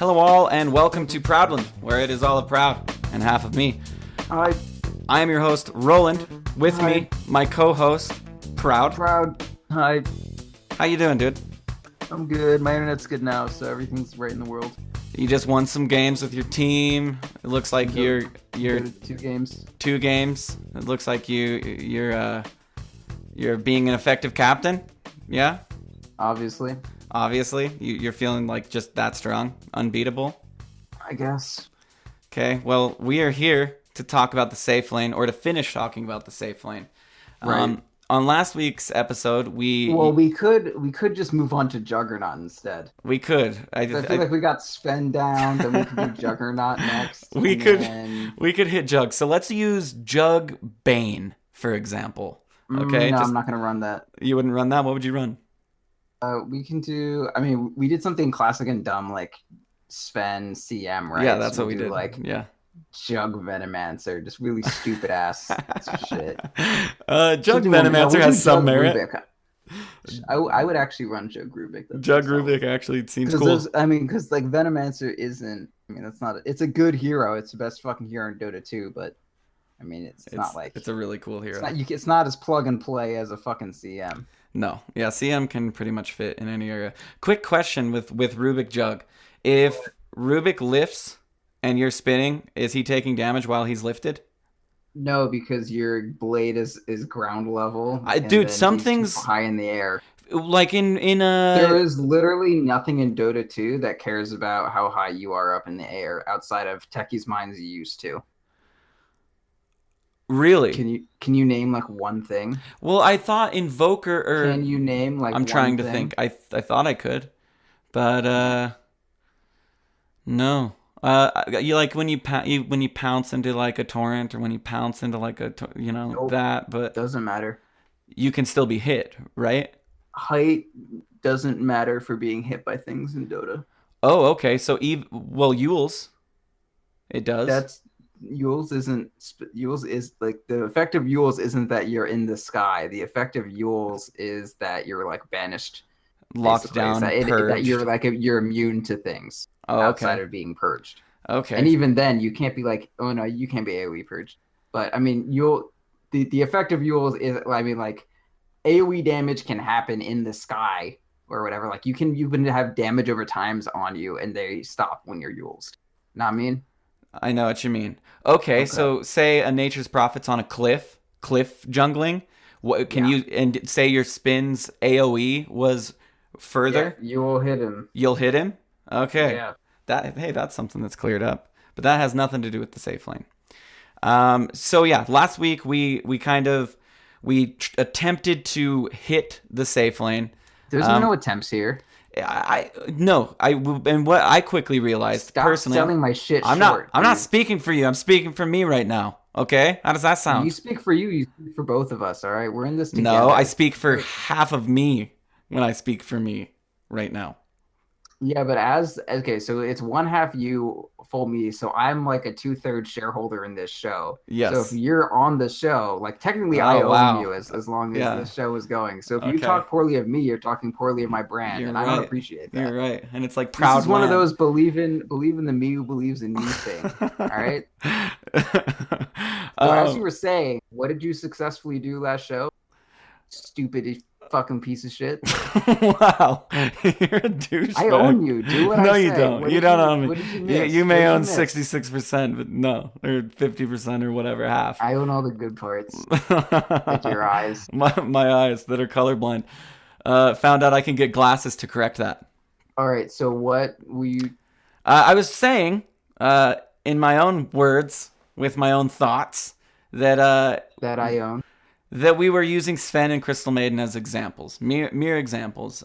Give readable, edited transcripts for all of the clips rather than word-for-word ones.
Hello all, and welcome to Proudland, where it is all of Proud and half of me. Hi. I am your host, Roland. With Hi. me, my co-host, Proud. Proud. Hi. How you doing, dude? I'm good. My internet's good now, so everything's right in the world. You just won some games with your team. It looks like you're Two games. 2 games. It looks like you're being an effective captain. Yeah. Obviously. Obviously, you're feeling like just that strong, unbeatable. I guess. Okay. Well, we are here to talk about the Safeland, or to finish talking about the Safeland. Right. On last week's episode, we could just move on to Juggernaut instead. we could. I feel like we got Sven down, then we could do Juggernaut next. We could hit Jug. So let's use Jug Bane, for example. Okay. No, I'm not gonna run that. You wouldn't run that? What would you run? We can do. I mean, we did something classic and dumb like Sven CM, right? Yeah, that's so what we did. Like Jug Venomancer, just really stupid ass shit. Jug Venomancer has some merit. Rubik. I would actually run Jug Rubik. Jug Rubik actually seems cool. Because like Venomancer isn't. I mean, that's not. It's a good hero. It's the best fucking hero in Dota 2, but I mean, it's not like it's a really cool hero. It's not as plug and play as a fucking CM. No. Yeah, CM can pretty much fit in any area. Quick question with Rubik Jug. If Rubik lifts and you're spinning, is he taking damage while he's lifted? No, because your blade is ground level. Dude, some things high in the air. Like in There is literally nothing in Dota 2 that cares about how high you are up in the air outside of Techie's Minds you used to. Really? Can you name like one thing? Well, I thought Invoker or can you name like I'm one trying to thing? think. I thought I could. But no. You like when you pounce into like a torrent, or when you pounce into like Nope. that, but Doesn't matter. you can still be hit, right? Height doesn't matter for being hit by things in Dota. Oh, okay. So Yule's, it does. Yule's is like the effect of Yule's isn't that you're in the sky. The effect of Yule's is that you're like banished, Locked down, purged. That you're immune to things outside of being purged. Okay. And even then, you can't be like, oh no, you can't be AoE purged. But I mean, the effect of Yule's is, I mean, like AoE damage can happen in the sky or whatever. Like you can have damage over times on you, and they stop when you're Yule's. Know what I mean? I know what you mean. Okay, so say a Nature's Prophet's on a cliff jungling. What can you and say your spin's AoE was further? Yeah, you will hit him. You'll hit him? Okay. Yeah. That's something that's cleared up. But that has nothing to do with the safe lane. So yeah, last week we attempted to hit the safe lane. There's no attempts here. And what I quickly realized, Stop personally, selling my shit. I'm not speaking for you. I'm speaking for me right now. Okay, how does that sound? You speak for you. You speak for both of us. All right, we're in this together. No, I speak for half of me when I speak for me right now. Yeah, but so it's one half you, full me. So I'm like a 2/3 shareholder in this show. Yes. So if you're on the show, like technically I own you as long as the show is going. So if you talk poorly of me, you're talking poorly of my brand, and I don't appreciate that. You're right, and it's like Proudland. This is one of those believe in the me who believes in me thing. All right. So as you were saying, what did you successfully do last show? Stupid fucking piece of shit. Wow, you're a douchebag. I own you. Do what I say. No, you don't. You don't own me. What did you miss? You may own 66%, but no, or 50% or whatever, half. I own all the good parts. Like your eyes. My eyes that are colorblind. Found out I can get glasses to correct that. All right. So what were you? I was saying, in my own words, with my own thoughts, that I own. That we were using Sven and Crystal Maiden as examples, mere examples.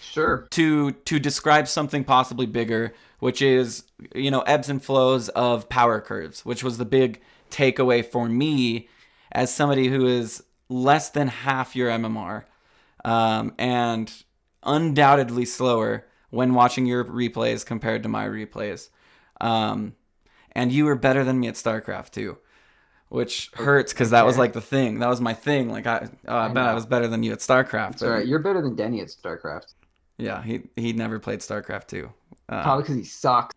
Sure. To describe something possibly bigger, which is, ebbs and flows of power curves, which was the big takeaway for me as somebody who is less than half your MMR, and undoubtedly slower when watching your replays compared to my replays. And you were better than me at StarCraft too. Which hurts because that was like the thing. That was my thing. Like I bet I was better than you at StarCraft. That's all right. You're better than Denny at StarCraft. Yeah, he never played StarCraft 2. Probably because he sucks.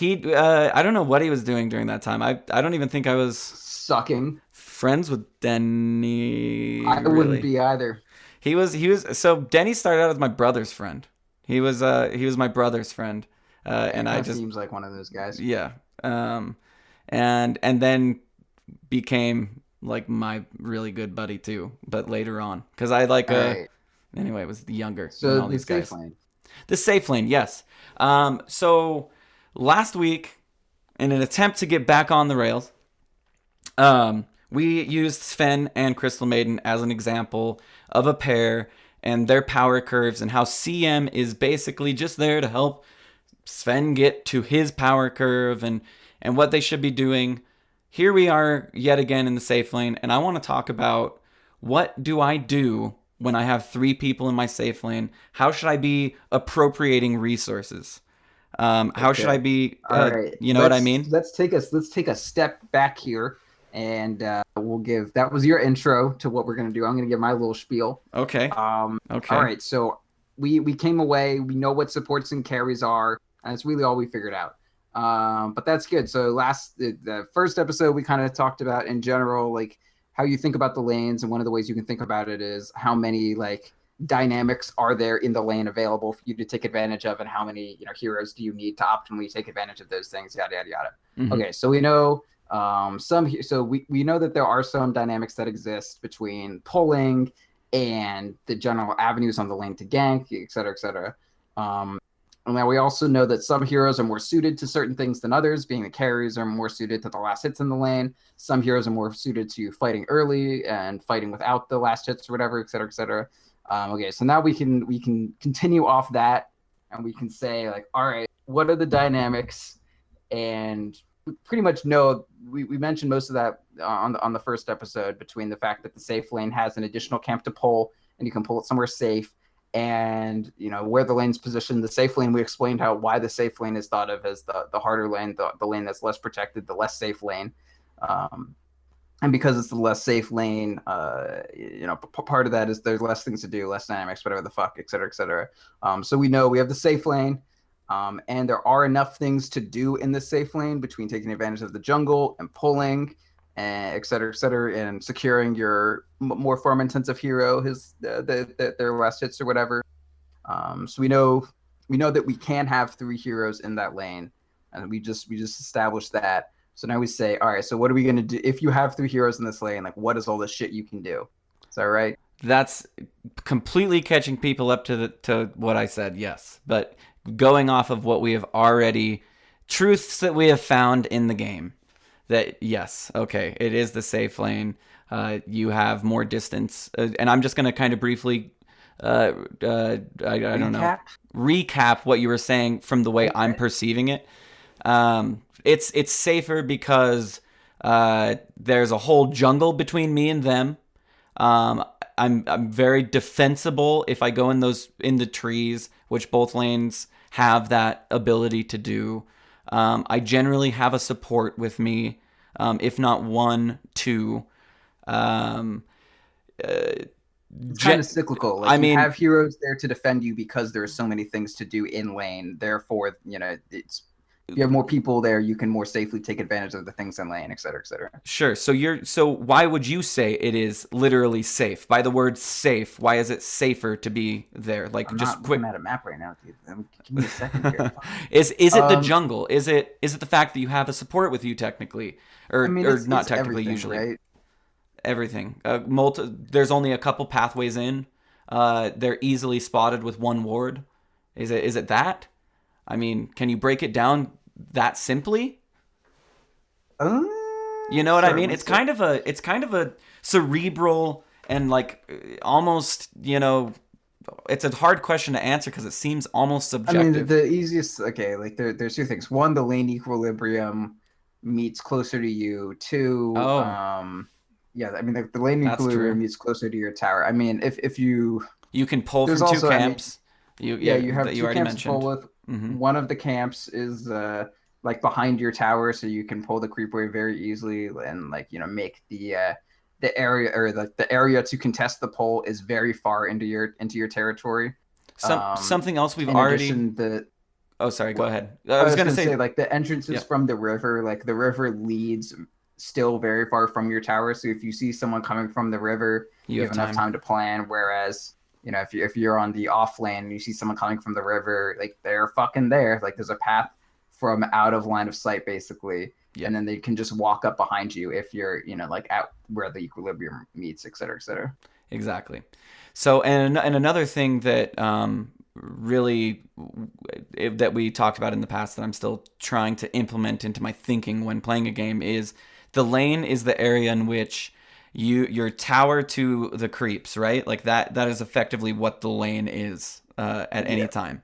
I don't know what he was doing during that time. I don't even think I was Sucking. friends with Denny. I wouldn't Really, be either. he was. So Denny started out as my brother's friend. He was my brother's friend, Yeah, it and kind I of just seems like one of those guys. yeah, and then became like my really good buddy too. But later on, because I like All right. anyway, it was younger than So all the these safe guys. lane. The safe lane, yes. So last week, in an attempt to get back on the rails, we used Sven and Crystal Maiden as an example of a pair and their power curves and how CM is basically just there to help Sven get to his power curve and what they should be doing. Here we are yet again in the safe lane, and I want to talk about what do I do when I have 3 people in my safe lane? How should I be appropriating resources? How should I Okay. be? All right. You know what I mean? Let's take a step back here, and we'll give. That was your intro to what we're gonna do. I'm gonna give my little spiel. Okay. All Okay. right. So we came away. We know what supports and carries are, and it's really all we figured out. But that's good. So the first episode we kind of talked about in general, like how you think about the lanes, and one of the ways you can think about it is how many like dynamics are there in the lane available for you to take advantage of, and how many heroes do you need to optimally take advantage of those things, yada yada yada. Mm-hmm. Okay, so we know we know that there are some dynamics that exist between pulling and the general avenues on the lane to gank, et cetera, et cetera. And now we also know that some heroes are more suited to certain things than others, being the carries are more suited to the last hits in the lane. Some heroes are more suited to fighting early and fighting without the last hits or whatever, et cetera, et cetera. Okay, so now we can continue off that, and we can say like, all right, what are the dynamics? And we pretty much know we mentioned most of that on the first episode, between the fact that the safe lane has an additional camp to pull, and you can pull it somewhere safe, and where the lane's positioned. The safe lane, we explained why the safe lane is thought of as the harder lane, the lane that's less protected, the less safe lane. And because it's the less safe lane, part of that is there's less things to do, less dynamics, whatever the fuck, et cetera, et cetera. So we know we have the safe lane, and there are enough things to do in the safe lane between taking advantage of the jungle and pulling, and et cetera, and securing your more farm-intensive hero, their last hits or whatever. So we know that we can have 3 heroes in that lane, and we just established that. So now we say, all right, so what are we going to do? If you have 3 heroes in this lane, like what is all this shit you can do? Is that right? That's completely catching people up to what I said, yes. But going off of what we have already, truths that we have found in the game, that yes, okay, it is the safe lane. You have more distance. And I'm just going to kind of briefly, I don't know, recap what you were saying from the way I'm perceiving it. It's safer because there's a whole jungle between me and them. I'm very defensible if I go in the trees, which both lanes have that ability to do. I generally have a support with me, if not 1, 2. It's kind of cyclical. Like, you have heroes there to defend you because there are so many things to do in lane. Therefore, if you have more people there, you can more safely take advantage of the things in lane, et cetera, et cetera. Sure. So why would you say it is literally safe? By the word safe, why is it safer to be there? Like, I'm just not quick. looking at a map right now, dude. Give me a second here. Is it the jungle? Is it the fact that you have a support with you technically, or not technically? Usually, right? Everything. There's only a couple pathways in. They're easily spotted with 1 ward. Is it that? I mean, can you break it down that simply? You know what I mean? It's kind of a cerebral and like almost, it's a hard question to answer because it seems almost subjective. I mean, the easiest, okay, like there's 2 things. 1, the lane equilibrium meets closer to you. 2, yeah, I mean, the lane equilibrium meets closer to your tower. I mean, if you can pull from 2 camps. You have 2 camps to pull with. Mm-hmm. One of the camps is like behind your tower, so you can pull the creep wave very easily, and like make the area, or the area to contest the pull is very far into your territory. Something else we've already Oh, sorry. Go What? ahead. I I was was gonna gonna say say. like the entrances Yeah. from the river, like the river leads still very far from your tower. So if you see someone coming from the river, You you have have enough time. time to plan. Whereas, if you're on the off lane and you see someone coming from the river, like they're fucking there. Like there's a path from out of line of sight basically. Yeah. And then they can just walk up behind you if you're, like at where the equilibrium meets, et cetera, et cetera. Exactly. So, and another thing that really that we talked about in the past that I'm still trying to implement into my thinking when playing a game is the lane is the area in which your tower to the creeps, right? Like that is effectively what the lane is at any Yeah. time.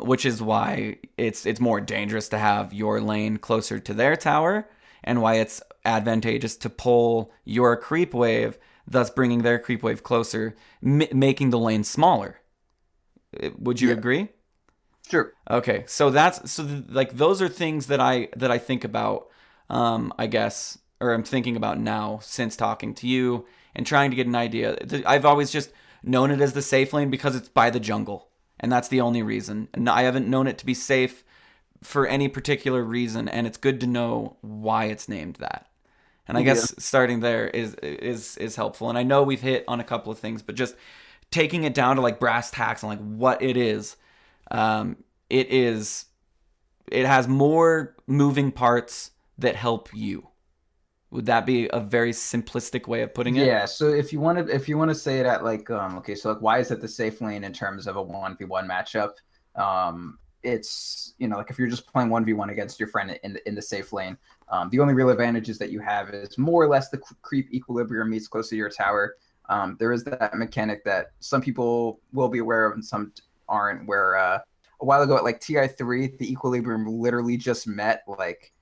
Which is why it's more dangerous to have your lane closer to their tower, and why it's advantageous to pull your creep wave, thus bringing their creep wave closer, making the lane smaller. Would you Yeah. agree? Sure. Okay, so like those are things that I think about, I guess, or I'm thinking about now since talking to you and trying to get an idea. I've always just known it as the safe lane because it's by the jungle, and that's the only reason. And I haven't known it to be safe for any particular reason, and it's good to know why it's named that. And I Yeah. guess starting there is helpful. And I know we've hit on a couple of things, but just taking it down to like brass tacks and like what it is. Um, it has more moving parts that help you. Would that be a very simplistic way of putting it? Yeah, so if you want to say it at like okay, so like why is it the safe lane in terms of a 1v1 matchup? It's like if you're just playing 1v1 against your friend in the safe lane, the only real advantages that you have is more or less the creep equilibrium meets close to your tower. There is that mechanic that some people will be aware of and some aren't, where a while ago at like TI3, the equilibrium literally just met like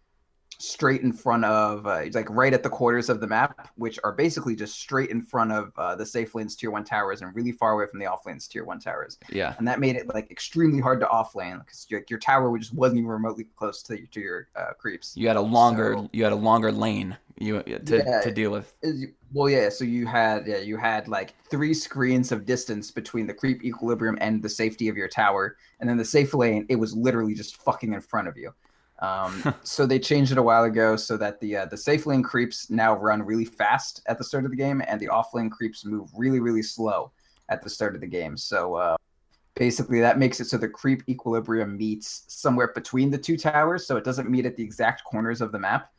straight in front of like right at the corners of the map, which are basically just straight in front of the safe lanes tier 1 towers and really far away from the off lanes tier 1 towers. Yeah. And that made it like extremely hard to off lane because your tower just wasn't even remotely close to your creeps. You had a longer lane to Yeah, deal with. well, yeah. So you had like 3 screens of distance between the creep equilibrium and the safety of your tower, and then the safe lane, it was literally just fucking in front of you. So they changed it a while ago so that the safe lane creeps now run really fast at the start of the game, and the off lane creeps move really really slow at the start of the game. So basically, that makes it so the creep equilibrium meets somewhere between the 2 towers, so it doesn't meet at the exact corners of the map.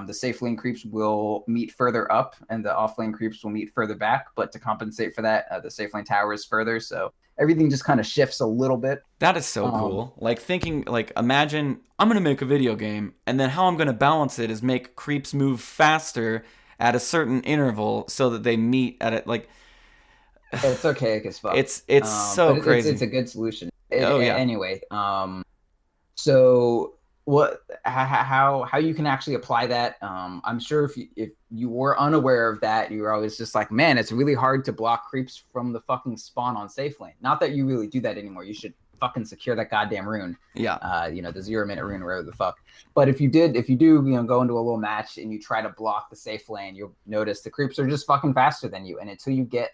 The safe lane creeps will meet further up, and the off lane creeps will meet further back. But to compensate for that, the safe lane tower is further, so everything just kind of shifts a little bit. That is so Um, cool. Like thinking, like imagine I'm gonna make a video game, and then how I'm gonna balance it is make creeps move faster at a certain interval so that they meet at it. Like it's archaic as fuck, it's so but it's crazy. a good solution. Oh yeah. Anyway, so how you can actually apply that? I'm sure if you were unaware of that, you were always just like, man, it's really hard to block creeps from the fucking spawn on safe lane. Not that you really do that anymore. You should fucking secure that goddamn rune. Yeah. The 0 minute rune, wherever the fuck. But if you do, go into a little match and you try to block the safe lane, you'll notice the creeps are just fucking faster than you. And until you get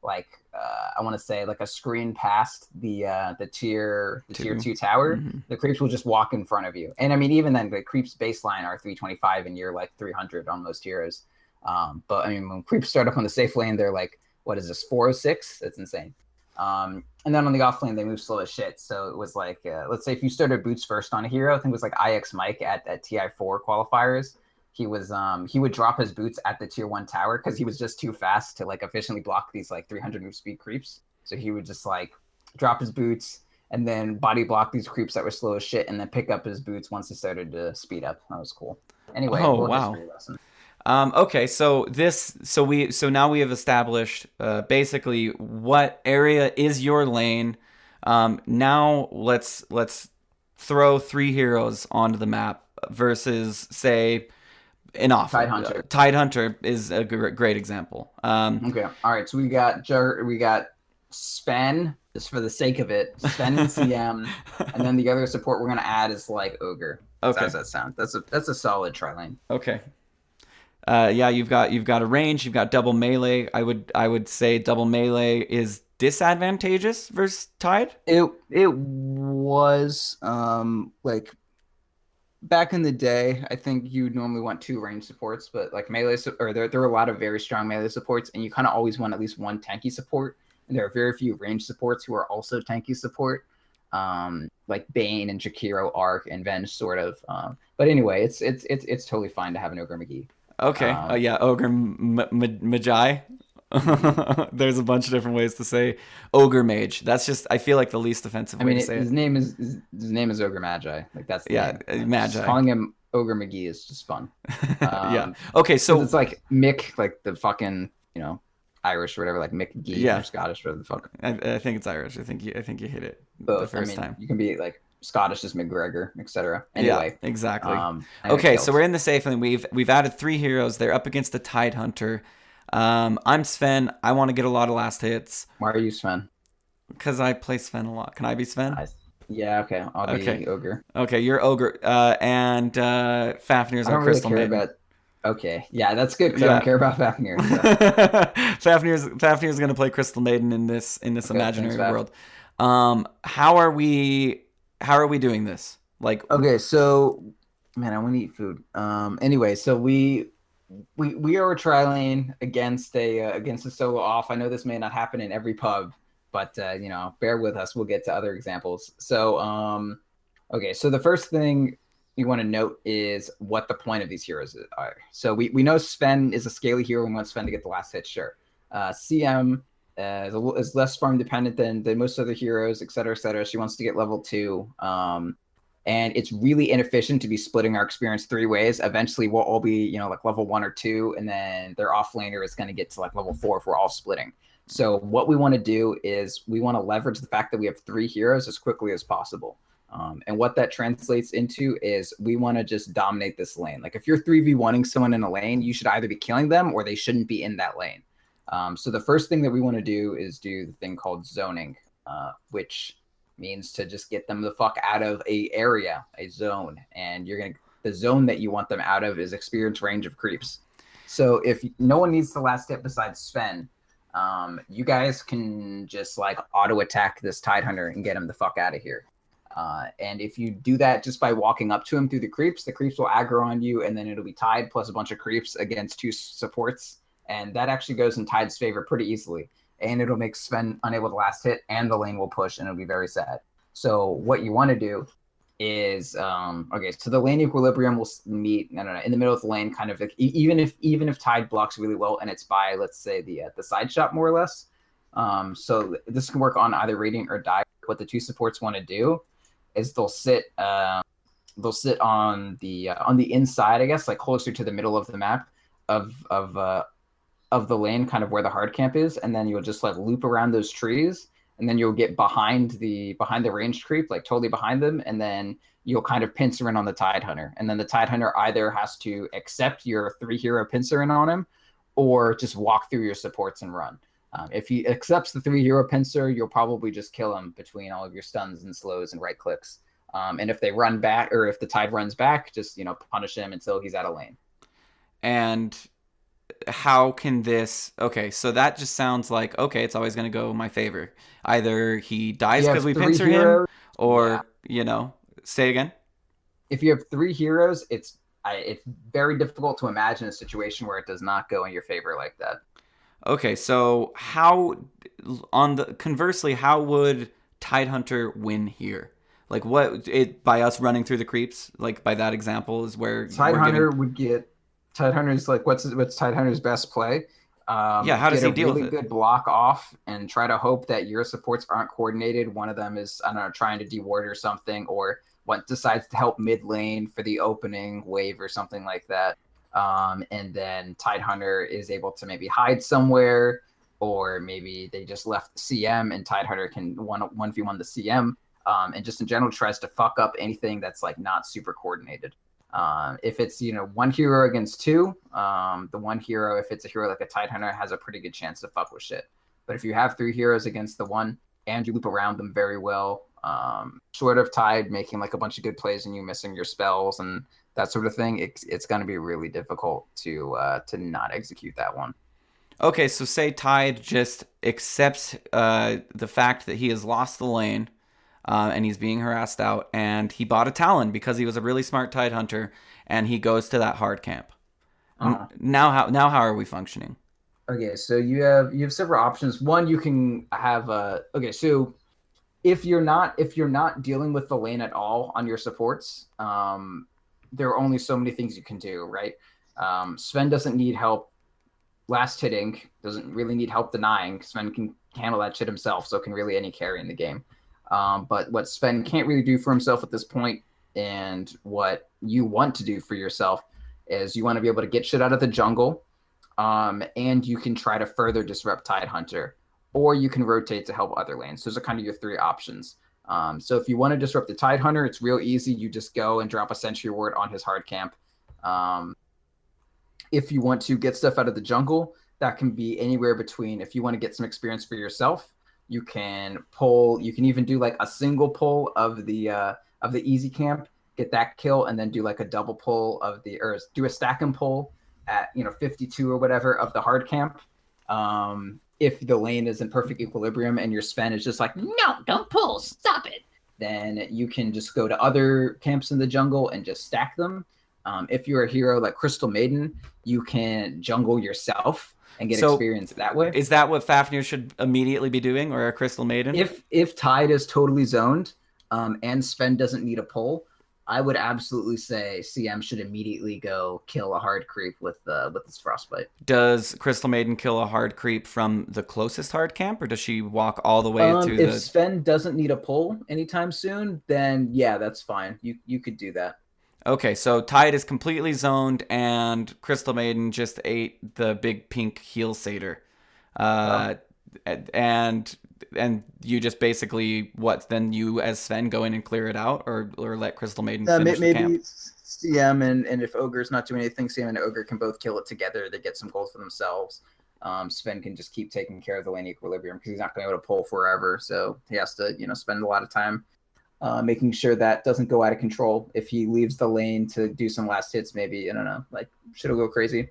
like I want to say like a screen past the tier 2 tower, Mm-hmm. the creeps will just walk in front of you. And I mean, even then, the creeps baseline are 325, and you're like 300 on most heroes. But I mean, when creeps start up on the safe lane, they're like, what is this, 406? That's insane. And then on the off lane, they move slow as shit. So it was like, let's say if you started boots first on a hero, I think it was like IX Mike at TI4 qualifiers. He would drop his boots at the tier 1 tower because he was just too fast to like efficiently block these like 300 move speed creeps. So he would just like drop his boots and then body block these creeps that were slow as shit, and then pick up his boots once he started to speed up. That was cool. Anyway, Oh little wow. history lesson. Okay, so now we have established basically what area is your lane. Now let's throw 3 heroes onto the map versus say an off Tide Hunter. Tide Hunter is a great example. Okay. All right. So we got Sven, just for the sake of it, Sven and CM, and then the other support we're gonna add is like Ogre. Okay. How does that sound? That's a solid tri lane. Okay. Yeah, you've got a range, you've got double melee. I would say double melee is disadvantageous versus Tide. It was like back in the day, I think you normally want two range supports, but like or there are a lot of very strong melee supports, and you kind of always want at least one tanky support. And there are very few range supports who are also tanky support, like Bane and Jakiro, Arc, and Venge, sort of. But anyway, it's totally fine to have an Ogre McGee. Okay. Um, Yeah, Ogre Magi. There's a bunch of different ways to say Ogre Mage. That's just I feel like the least offensive I way mean, to say his it. name is Ogre Magi. Like that's the Yeah, name. Just Magi. calling him Ogre McGee is just fun. Yeah. Um, Okay, because it's so like Mick, like the fucking Irish or whatever, like Mick Gee or yeah, Scottish, whatever the fuck. I think it's Irish. I think you hit it the Both. I first mean, time. you can be like Scottish as McGregor, etc. Yeah, Anyway, exactly. I got Okay, so killed. we're in the safe lane. We've added three heroes. They're up against the Tide Hunter. I'm Sven. I want to get a lot of last hits Why are you Sven? because I play Sven a lot. Can I be Sven? I, yeah, okay. I'll Okay. be Ogre. Okay, you're Ogre. And Fafnir's I our don't really Crystal care Maiden. about. Okay, yeah, that's good because I don't Yeah. care about Fafnir. So Fafnir's gonna play Crystal Maiden in this okay, thanks, imaginary Faf. world. How are we doing this? Like, Okay, so man, I want to eat food. Anyway, so we are trialing against a solo off. I know this may not happen in every pub, but bear with us. We'll get to other examples. So okay, so the first thing you want to note is what the point of these heroes are. So we know Sven is a scaly hero. We want Sven to get the last hit, sure. CM is less farm dependent than most other heroes, et cetera, et cetera. She wants to get level 2. And it's really inefficient to be splitting our experience three ways. Eventually, we'll all be, like level 1 or 2, and then their offlaner is going to get to like level 4 if we're all splitting. So what we want to do is we want to leverage the fact that we have 3 heroes as quickly as possible. And what that translates into is we want to just dominate this lane. Like if you're 3v1ing someone in a lane, you should either be killing them or they shouldn't be in that lane. So the first thing that we want to do is do the thing called zoning, which means to just get them the fuck out of a zone, and the zone that you want them out of is experience range of creeps. So if no one needs the last hit besides Sven, you guys can just like auto attack this Tide Hunter and get him the fuck out of here. And if you do that just by walking up to him through the creeps will aggro on you, and then it'll be Tide plus a bunch of creeps against 2 supports, and that actually goes in Tide's favor pretty easily. And it'll make Sven unable to last hit, and the lane will push, and it'll be very sad. So what you want to do is, so the lane equilibrium will meet, I don't know, in the middle of the lane, kind of like, even if Tide blocks really well, and it's by, let's say, the side shot more or less. So this can work on either Radiant or Die. What the 2 supports want to do is they'll sit on the inside, I guess, like closer to the middle of the map of the lane, kind of where the hard camp is, and then you'll just like loop around those trees, and then you'll get behind the ranged creep, like totally behind them, and then you'll kind of pincer in on the Tide Hunter, and then the Tide Hunter either has to accept your 3 hero pincer in on him, or just walk through your supports and run. If he accepts the 3 hero pincer, you'll probably just kill him between all of your stuns and slows and right clicks. And if they run back, or if the Tide runs back, just punish him until he's out of lane. and how can this? Okay, so that just sounds like okay, it's always going to go in my favor. Either he dies You because have we 3 pincer him, heroes. Yeah. or say again. If you have 3 heroes, it's very difficult to imagine a situation where it does not go in your favor like that. Okay, so conversely, how would Tide Hunter win here? Like by us running through the creeps, like by that example is where Tide we're Hunter giving. would get Tide Hunter's like what's Tide Hunter's best play? Yeah, how does Get he a deal with really it? good block off and try to hope that your supports aren't coordinated. One of them is, I don't know, trying to deward or something, or one decides to help mid lane for the opening wave or something like that. And then Tide Hunter is able to maybe hide somewhere, or maybe they just left the CM and Tide Hunter can 1v1 the CM, and just in general tries to fuck up anything that's like not super coordinated. If it's 1 hero against 2, the 1 hero, if it's a hero like a Tide Hunter, has a pretty good chance to fuck with shit. But if you have 3 heroes against the 1 and you loop around them very well, short of Tide making like a bunch of good plays and you missing your spells and that sort of thing, it's going to be really difficult to not execute that one. Okay, so say Tide just accepts the fact that he has lost the lane, and he's being harassed out, and he bought a Talon because he was a really smart Tide hunter, and he goes to that hard camp. Uh-huh. Now how are we functioning? Okay, so you have several options. One, you can have okay, so if you're not dealing with the lane at all on your supports, there are only so many things you can do, right? Sven doesn't need help last hitting, doesn't really need help denying. Sven can handle that shit himself, so can really any carry in the game. But what Sven can't really do for himself at this point, and what you want to do for yourself, is you want to be able to get shit out of the jungle, and you can try to further disrupt Tidehunter, or you can rotate to help other lanes. Those are kind of your three options. So if you want to disrupt the Tidehunter, it's real easy. You just go and drop a sentry ward on his hard camp. If you want to get stuff out of the jungle, that can be anywhere between, if you want to get some experience for yourself, you can even do like a single pull of the easy camp, get that kill, and then do like a double pull or do a stack and pull at 52 or whatever of the hard camp. If the lane is in perfect equilibrium and your Sven is just like, no, don't pull, stop it, then you can just go to other camps in the jungle and just stack them. If you're a hero like Crystal Maiden, you can jungle yourself and get experience that way. Is that what Fafnir should immediately be doing, or a Crystal Maiden? If Tide is totally zoned, and Sven doesn't need a pull, I would absolutely say CM should immediately go kill a hard creep with his frostbite. Does Crystal Maiden kill a hard creep from the closest hard camp, or does she walk all the way to if Sven doesn't need a pull anytime soon, then yeah, that's fine. You could do that. Okay, so Tide is completely zoned, and Crystal Maiden just ate the big pink heel satyr. And you just basically, then you as Sven go in and clear it out, or let Crystal Maiden finish the camp? Maybe CM and if Ogre's not doing anything, CM and Ogre can both kill it together. They get some gold for themselves. Sven can just keep taking care of the lane equilibrium because he's not going to be able to pull forever. So he has to, spend a lot of time making sure that doesn't go out of control. If he leaves the lane to do some last hits, maybe, I don't know, like shit will go crazy.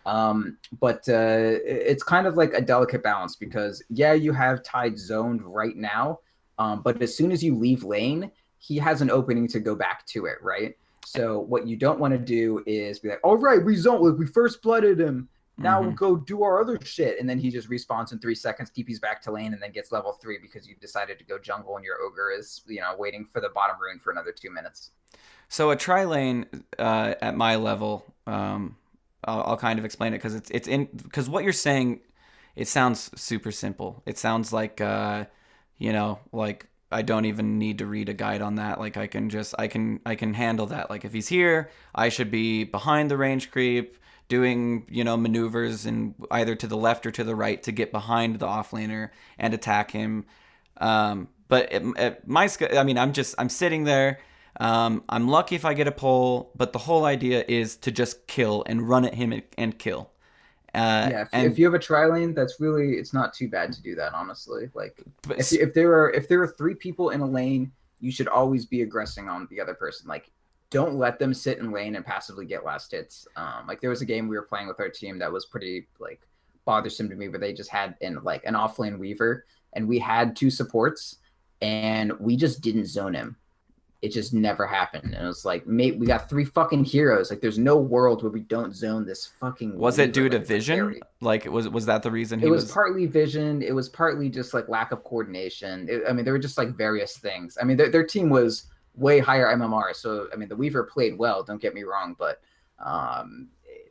But it's kind of like a delicate balance because, yeah, you have Tide zoned right now, but as soon as you leave lane, he has an opening to go back to it, right? So what you don't want to do is be like, all right, we zoned, like we first blooded him. Now we'll go do our other shit. And then he just respawns in 3 seconds, TP's back to lane, and then gets level 3 because you decided to go jungle and your Ogre is, waiting for the bottom rune for another 2 minutes. So a tri-lane at my level, I'll kind of explain it because what you're saying, it sounds super simple. It sounds like, like I don't even need to read a guide on that. Like I can handle that. Like if he's here, I should be behind the range creep, doing, maneuvers and either to the left or to the right to get behind the offlaner and attack him. But I'm sitting there. I'm lucky if I get a pull, but the whole idea is to just kill and run at him and kill. If you have a tri-lane, it's not too bad to do that, honestly. Like if there are 3 people in a lane, you should always be aggressing on the other person. Like don't let them sit in lane and passively get last hits. Like there was a game we were playing with our team that was pretty like bothersome to me, where they just had an offlane weaver, and we had 2 supports, and we just didn't zone him. It just never happened. And it was like, mate, we got 3 fucking heroes. Like, there's no world where we don't zone this fucking. Was it due to vision? Like, was that the reason it was partly vision. It was partly just like lack of coordination. There were just like various things. Their team was way higher MMR. So, the Weaver played well, don't get me wrong. But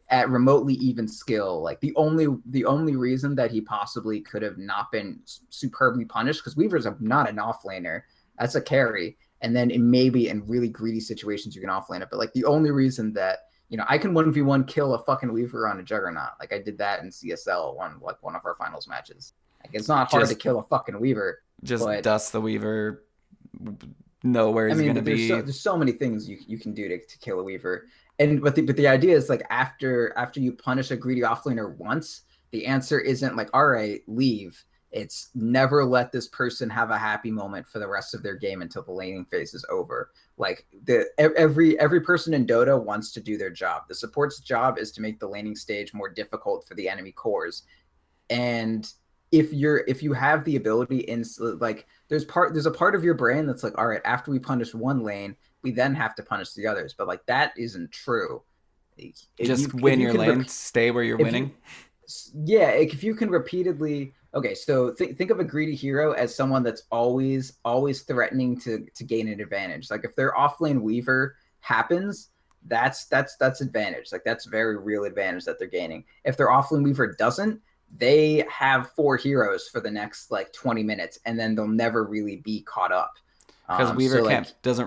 at remotely even skill, like the only reason that he possibly could have not been superbly punished, because Weaver's not an offlaner. That's a carry. And then maybe in really greedy situations you can offlane it. But like the only reason that, I can 1v1 kill a fucking Weaver on a Juggernaut. Like I did that in CSL one of our finals matches. Like it's not hard to kill a fucking Weaver. Just dust the Weaver, know where he's going to be. There's so many things you can do to kill a Weaver. But the idea is like after you punish a greedy offlaner once, the answer isn't like, all right, leave. It's never let this person have a happy moment for the rest of their game until the laning phase is over. Like every person in Dota wants to do their job. The support's job is to make the laning stage more difficult for the enemy cores. And if you have the ability in like there's a part of your brain that's like, all right, after we punish one lane, we then have to punish the others. But like that isn't true. Just win your lane, stay where you're winning. Yeah, if you can repeatedly, okay, so think of a greedy hero as someone that's always threatening to gain an advantage. Like if their offlane weaver happens, that's advantage. Like that's very real advantage that they're gaining. If their offlane weaver doesn't, they have 4 heroes for the next like 20 minutes, and then they'll never really be caught up. Because Weaver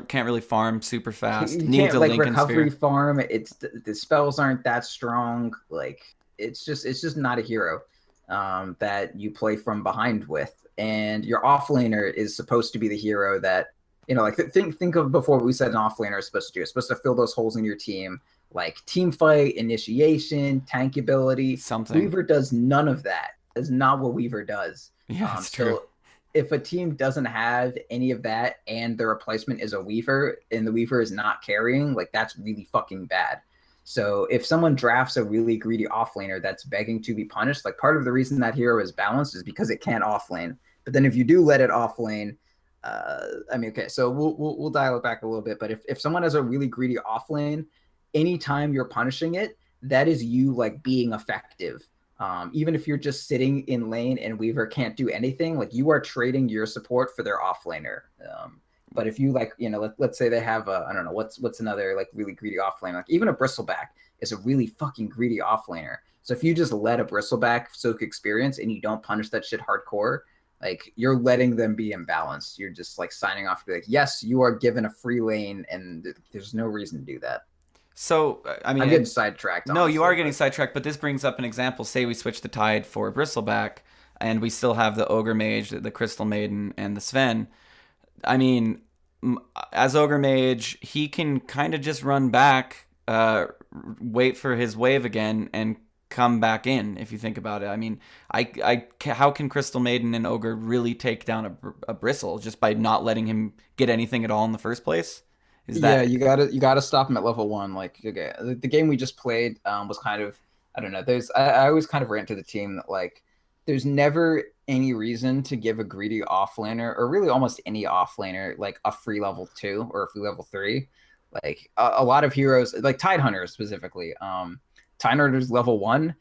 can't really farm super fast. Needs a like Lincoln recovery sphere. farm. It's the spells aren't that strong. Like it's just not a hero that you play from behind with. And your offlaner is supposed to be the hero that, you know, like think of before what we said an offlaner is supposed to do. It's supposed to fill those holes in your team, like team fight, initiation, tank ability. Something. Weaver does none of that. That's not what Weaver does. Yeah, it's true. If a team doesn't have any of that and the replacement is a Weaver and the Weaver is not carrying, like that's really fucking bad. So if someone drafts a really greedy offlaner that's begging to be punished, like part of the reason that hero is balanced is because it can't offlane. But then if you do let it offlane, I mean, okay, so we'll dial it back a little bit. But if someone has a really greedy offlane, anytime you're punishing it, that is you like being effective. Even if you're just sitting in lane and Weaver can't do anything, like you are trading your support for their offlaner. But if you like, you know, let's say they have I don't know, what's another like really greedy offlaner, like even a Bristleback is a really fucking greedy offlaner. So if you just let a Bristleback soak experience and you don't punish that shit hardcore, like you're letting them be imbalanced. You're just like signing off to be like, yes, you are given a free lane and there's no reason to do that. So, I mean, I'm getting sidetracked. No, honestly, you are getting sidetracked, but this brings up an example. Say we switch the Tide for Bristleback, and we still have the Ogre Mage, the Crystal Maiden, and the Sven. I mean, as Ogre Mage, he can kind of just run back, wait for his wave again, and come back in, if you think about it. I mean, how can Crystal Maiden and Ogre really take down a Bristle just by not letting him get anything at all in the first place? Yeah, you gotta stop him at level 1. Like, okay, the game we just played was kind of, I don't know. I always kind of rant to the team that like there's never any reason to give a greedy offlaner or really almost any offlaner like a free level 2 or a free level 3. Like a lot of heroes, like Tidehunter specifically, Tidehunter's level 1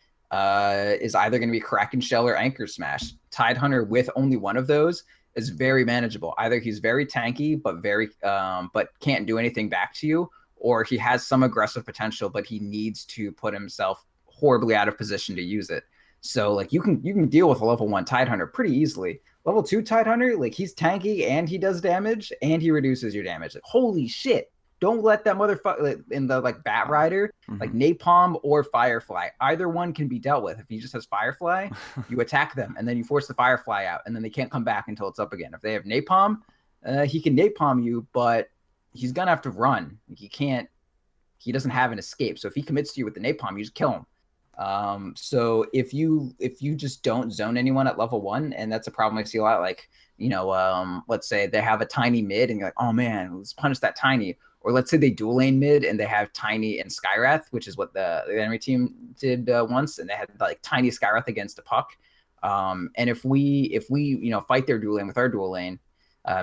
is either going to be Kraken Shell or Anchor Smash. Tidehunter with only one of those is very manageable. Either he's very tanky, but can't do anything back to you, or he has some aggressive potential, but he needs to put himself horribly out of position to use it. So like you can deal with a level 1 Tidehunter pretty easily. Level 2 Tidehunter, like he's tanky and he does damage and he reduces your damage. Like holy shit. Don't let that motherfucker in the like Bat Rider, like Napalm or Firefly. Either one can be dealt with. If he just has Firefly, you attack them and then you force the Firefly out and then they can't come back until it's up again. If they have Napalm, he can Napalm you, but he's gonna have to run. He doesn't have an escape. So if he commits to you with the Napalm, you just kill him. So if you just don't zone anyone at level 1, and that's a problem I see a lot, like, you know, let's say they have a tiny mid and you're like, oh man, let's punish that tiny. Or let's say they dual lane mid and they have Tiny and Skywrath, which is what the enemy team did once, and they had like Tiny Skywrath against a Puck. And if we you know fight their dual lane with our dual lane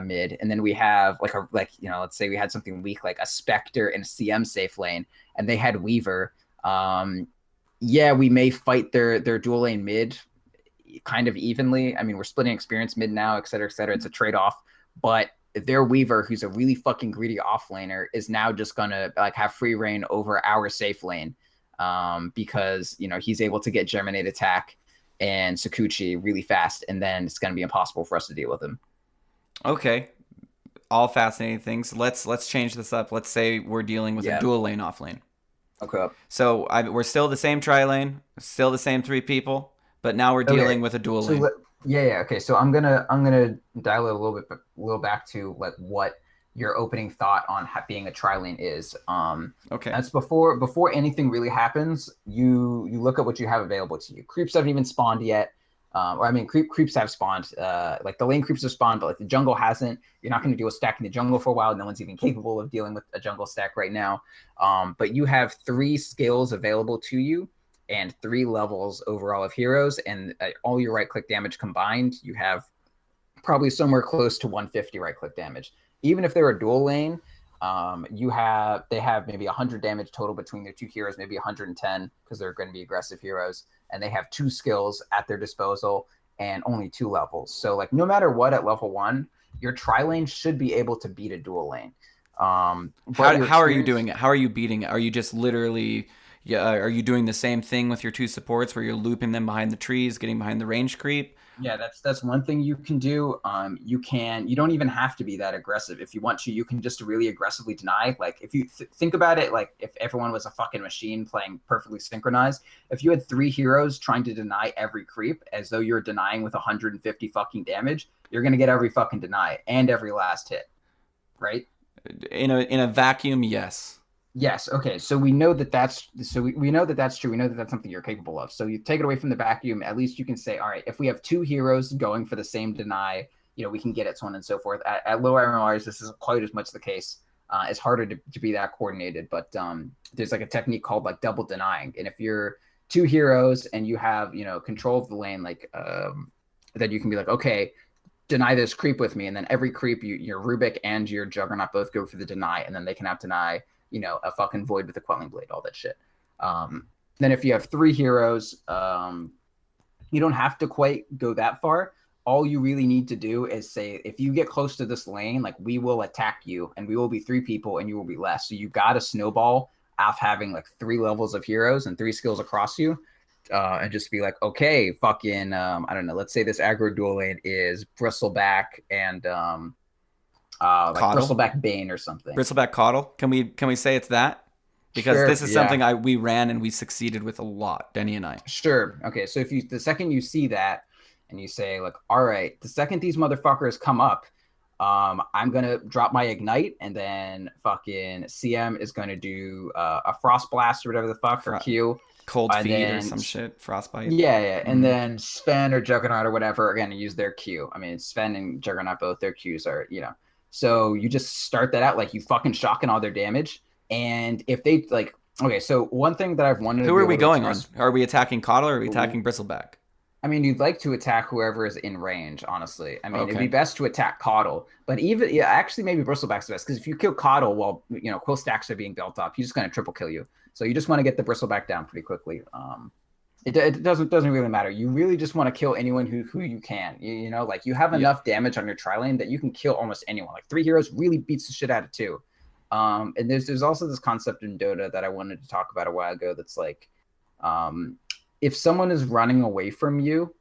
mid, and then we have you know, let's say we had something weak like a Spectre and a CM safe lane, and they had Weaver. Yeah, we may fight their dual lane mid kind of evenly. I mean, we're splitting experience mid now, et cetera, et cetera. It's a trade off, but their Weaver, who's a really fucking greedy offlaner, is now just gonna like have free reign over our safe lane, because you know he's able to get Germinate Attack and Sakuchi really fast, and then it's gonna be impossible for us to deal with him. Okay, all fascinating things. Let's change this up. Let's say we're dealing with a dual lane off lane. Okay. So we're still the same tri lane, still the same 3 people, but now we're dealing with a dual lane. Yeah. Okay. So I'm gonna dial it a little back to like what your opening thought on being a tri lane is. Okay. That's before anything really happens. You look at what you have available to you. Creeps haven't even spawned yet. Or I mean, creeps have spawned. Like the lane creeps have spawned, but like the jungle hasn't. You're not going to deal with stacking the jungle for a while. No one's even capable of dealing with a jungle stack right now. But you have 3 skills available to you and 3 levels overall of heroes, and all your right click damage combined, you have probably somewhere close to 150 right click damage. Even if they're a dual lane, they have maybe 100 damage total between their 2 heroes, maybe 110 because they're going to be aggressive heroes, and they have 2 skills at their disposal and only 2 levels. So like no matter what at level 1, your tri lane should be able to beat a dual lane. How are you doing it? How are you beating it? Are you just literally are you doing the same thing with your 2 supports where you're looping them behind the trees, getting behind the range creep? Yeah, that's one thing you can do. You don't even have to be that aggressive. If you want to, you can just really aggressively deny. Like if you think about it, like if everyone was a fucking machine playing perfectly synchronized, if you had 3 heroes trying to deny every creep as though you're denying with 150 fucking damage, you're gonna get every fucking deny and every last hit, right? In a vacuum, yes. Yes. Okay. So we know that that's we know that that's true. We know that that's something you're capable of. So you take it away from the vacuum. At least you can say, all right, if we have 2 heroes going for the same deny, we can get it, so on and so forth. At low MMRs, this isn't quite as much the case. It's harder to be that coordinated, but there's like a technique called like double denying. And if you're 2 heroes and you have control of the lane, like then you can be like, okay, deny this creep with me, and then every creep your Rubik and your Juggernaut both go for the deny, and then they can have deny a fucking void with a quelling blade, all that shit. Then if you have 3 heroes, you don't have to quite go that far. All you really need to do is say, if you get close to this lane, like we will attack you, and we will be 3 people, and you will be less. So you got to snowball off having like 3 levels of heroes and 3 skills across you, and just be like, okay, fucking, I don't know. Let's say this aggro dual lane is Bristleback and like Bristleback Bane or something. Bristleback Coddle. Can we say it's that? Because sure, this is something we ran and we succeeded with a lot, Denny and I. Sure. Okay. So the second you see that and you say like, all right, the second these motherfuckers come up, I'm gonna drop my ignite, and then fucking CM is gonna do a frost blast or whatever the fuck, or Q. Cold feet or some shit, frostbite. Yeah. And then Sven or Juggernaut or whatever are gonna use their Q. I mean, Sven and Juggernaut, both their Qs are, So you just start that out, like you fucking shotgun all their damage. And if they like, okay, so one thing that I've wanted. Who are we going on? Are we attacking Coddle or are we attacking Bristleback? I mean, you'd like to attack whoever is in range, honestly. I mean, It'd be best to attack Coddle, but actually maybe Bristleback's best, because if you kill Coddle while quill stacks are being built up, he's just going to triple kill you. So you just want to get the Bristleback down pretty quickly. It doesn't really matter. You really just want to kill anyone who you can. Like you have enough damage on your tri lane that you can kill almost anyone. Like 3 heroes really beats the shit out of 2. And there's also this concept in Dota that I wanted to talk about a while ago. That's like, if someone is running away from you,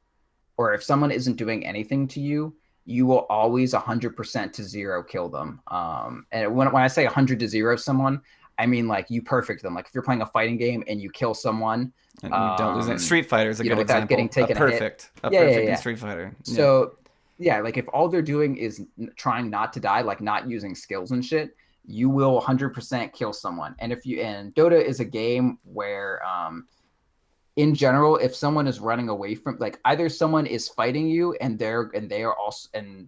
or if someone isn't doing anything to you, you will always 100% to 0 kill them. And when I say 100 to 0 someone, I mean like you perfect them. Like if you're playing a fighting game and you kill someone, and you don't lose it. Street Fighter is a good example. Getting taken a perfect in Street Fighter. So like if all they're doing is trying not to die, like not using skills and shit, you will 100% kill someone. And Dota is a game where in general, if someone is running away from, like either someone is fighting you and they are also, and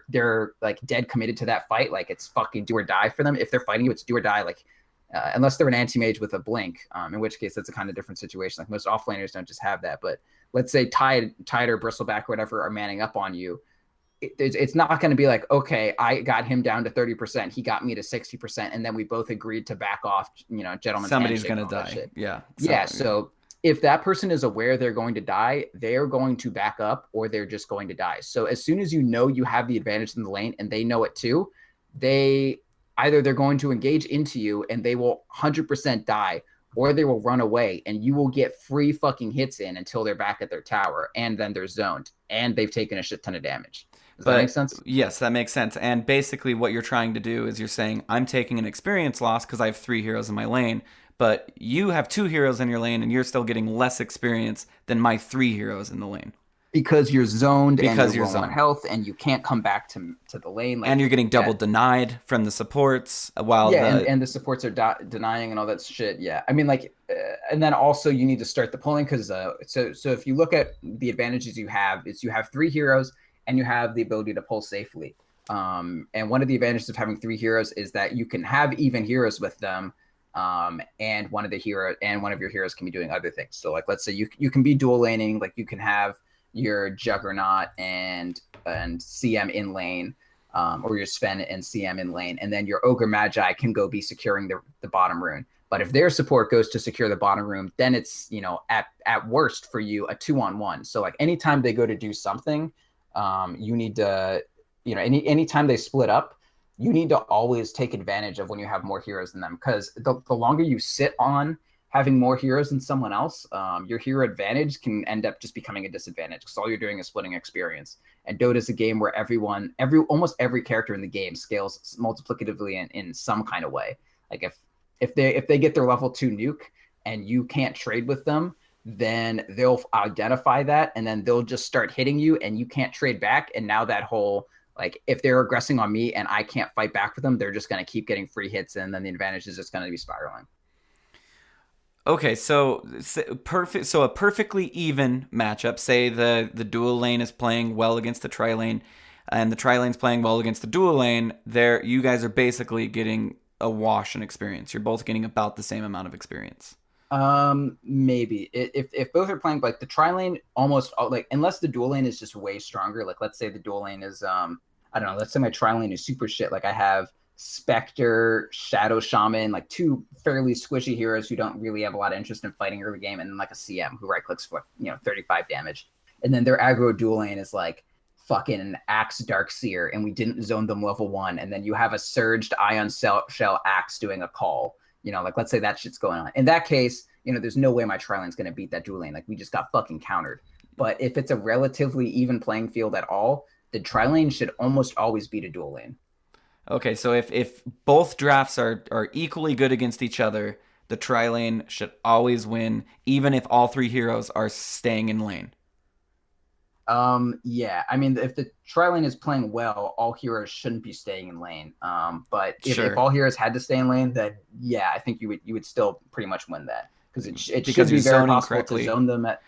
they're like dead committed to that fight, like it's fucking do or die for them. If they're fighting you, it's do or die, like unless they're an anti-mage with a blink, in which case that's a kind of different situation. Like most offlaners don't just have that, but let's say Tide or Bristleback or whatever are manning up on you. It's not going to be like, okay, I got him down to 30%, he got me to 60%, and then we both agreed to back off, gentlemen. Somebody's going to die. So if that person is aware they're going to die, they're going to back up, or they're just going to die. So as soon as you have the advantage in the lane and they know it too, they're going to engage into you and they will 100% die, or they will run away and you will get free fucking hits in until they're back at their tower, and then they're zoned and they've taken a shit ton of damage. Does that make sense? Yes, that makes sense. And basically what you're trying to do is you're saying, I'm taking an experience loss because I have 3 heroes in my lane, but you have 2 heroes in your lane and you're still getting less experience than my 3 heroes in the lane. because you're zoned and because you're you're low on zoned. health and you can't come back to the lane. And Like you're getting double that. denied from the supports while Yeah, the and the supports are denying and all that shit. Yeah, I mean, like, and then also you need to start the pulling because so if you look at the advantages you have, is you have 3 heroes and you have the ability to pull safely. And one of the advantages of having 3 heroes is that you can have even heroes with them, and one of your heroes can be doing other things. So, like, let's say you can be dual laning, like you can have your Juggernaut and CM in lane, or your Sven and CM in lane, and then your Ogre Magi can go be securing the bottom rune. But if their support goes to secure the bottom rune, then it's, at worst for you a 2-on-1. So like anytime they go to do something, you need to, anytime they split up, you need to always take advantage of when you have more heroes than them, because the longer you sit on having more heroes than someone else, your hero advantage can end up just becoming a disadvantage because all you're doing is splitting experience. And Dota is a game where almost every character in the game scales multiplicatively in some kind of way. Like if they get their level 2 nuke and you can't trade with them, then they'll identify that and then they'll just start hitting you and you can't trade back. And now that whole, like, if they're aggressing on me and I can't fight back with them, they're just going to keep getting free hits, and then the advantage is just going to be spiraling. Okay, so perfect. So a perfectly even matchup. Say the dual lane is playing well against the tri lane, and the tri lane's playing well against the dual lane. There, you guys are basically getting a wash in experience. You're both getting about the same amount of experience. Maybe if both are playing, like, the tri lane almost like, unless the dual lane is just way stronger. Like, let's say the dual lane is I don't know. Let's say my tri lane is super shit. Like, I have Spectre, Shadow Shaman, like 2 fairly squishy heroes who don't really have a lot of interest in fighting early game, and then like a CM who right clicks for 35 damage. And then their aggro dual lane is like fucking Axe Darkseer, and we didn't zone them level 1. And then you have a surged Ion Shell Axe doing a call. Like, let's say that shit's going on. In that case, there's no way my tri lane's gonna beat that dual lane. Like, we just got fucking countered. But if it's a relatively even playing field at all, the tri lane should almost always beat a dual lane. Okay, so if both drafts are equally good against each other, the tri lane should always win, even if all 3 heroes are staying in lane. Yeah. I mean, if the tri lane is playing well, all heroes shouldn't be staying in lane. But if all heroes had to stay in lane, then yeah, I think you would still pretty much win that, because it should be very possible to zone them at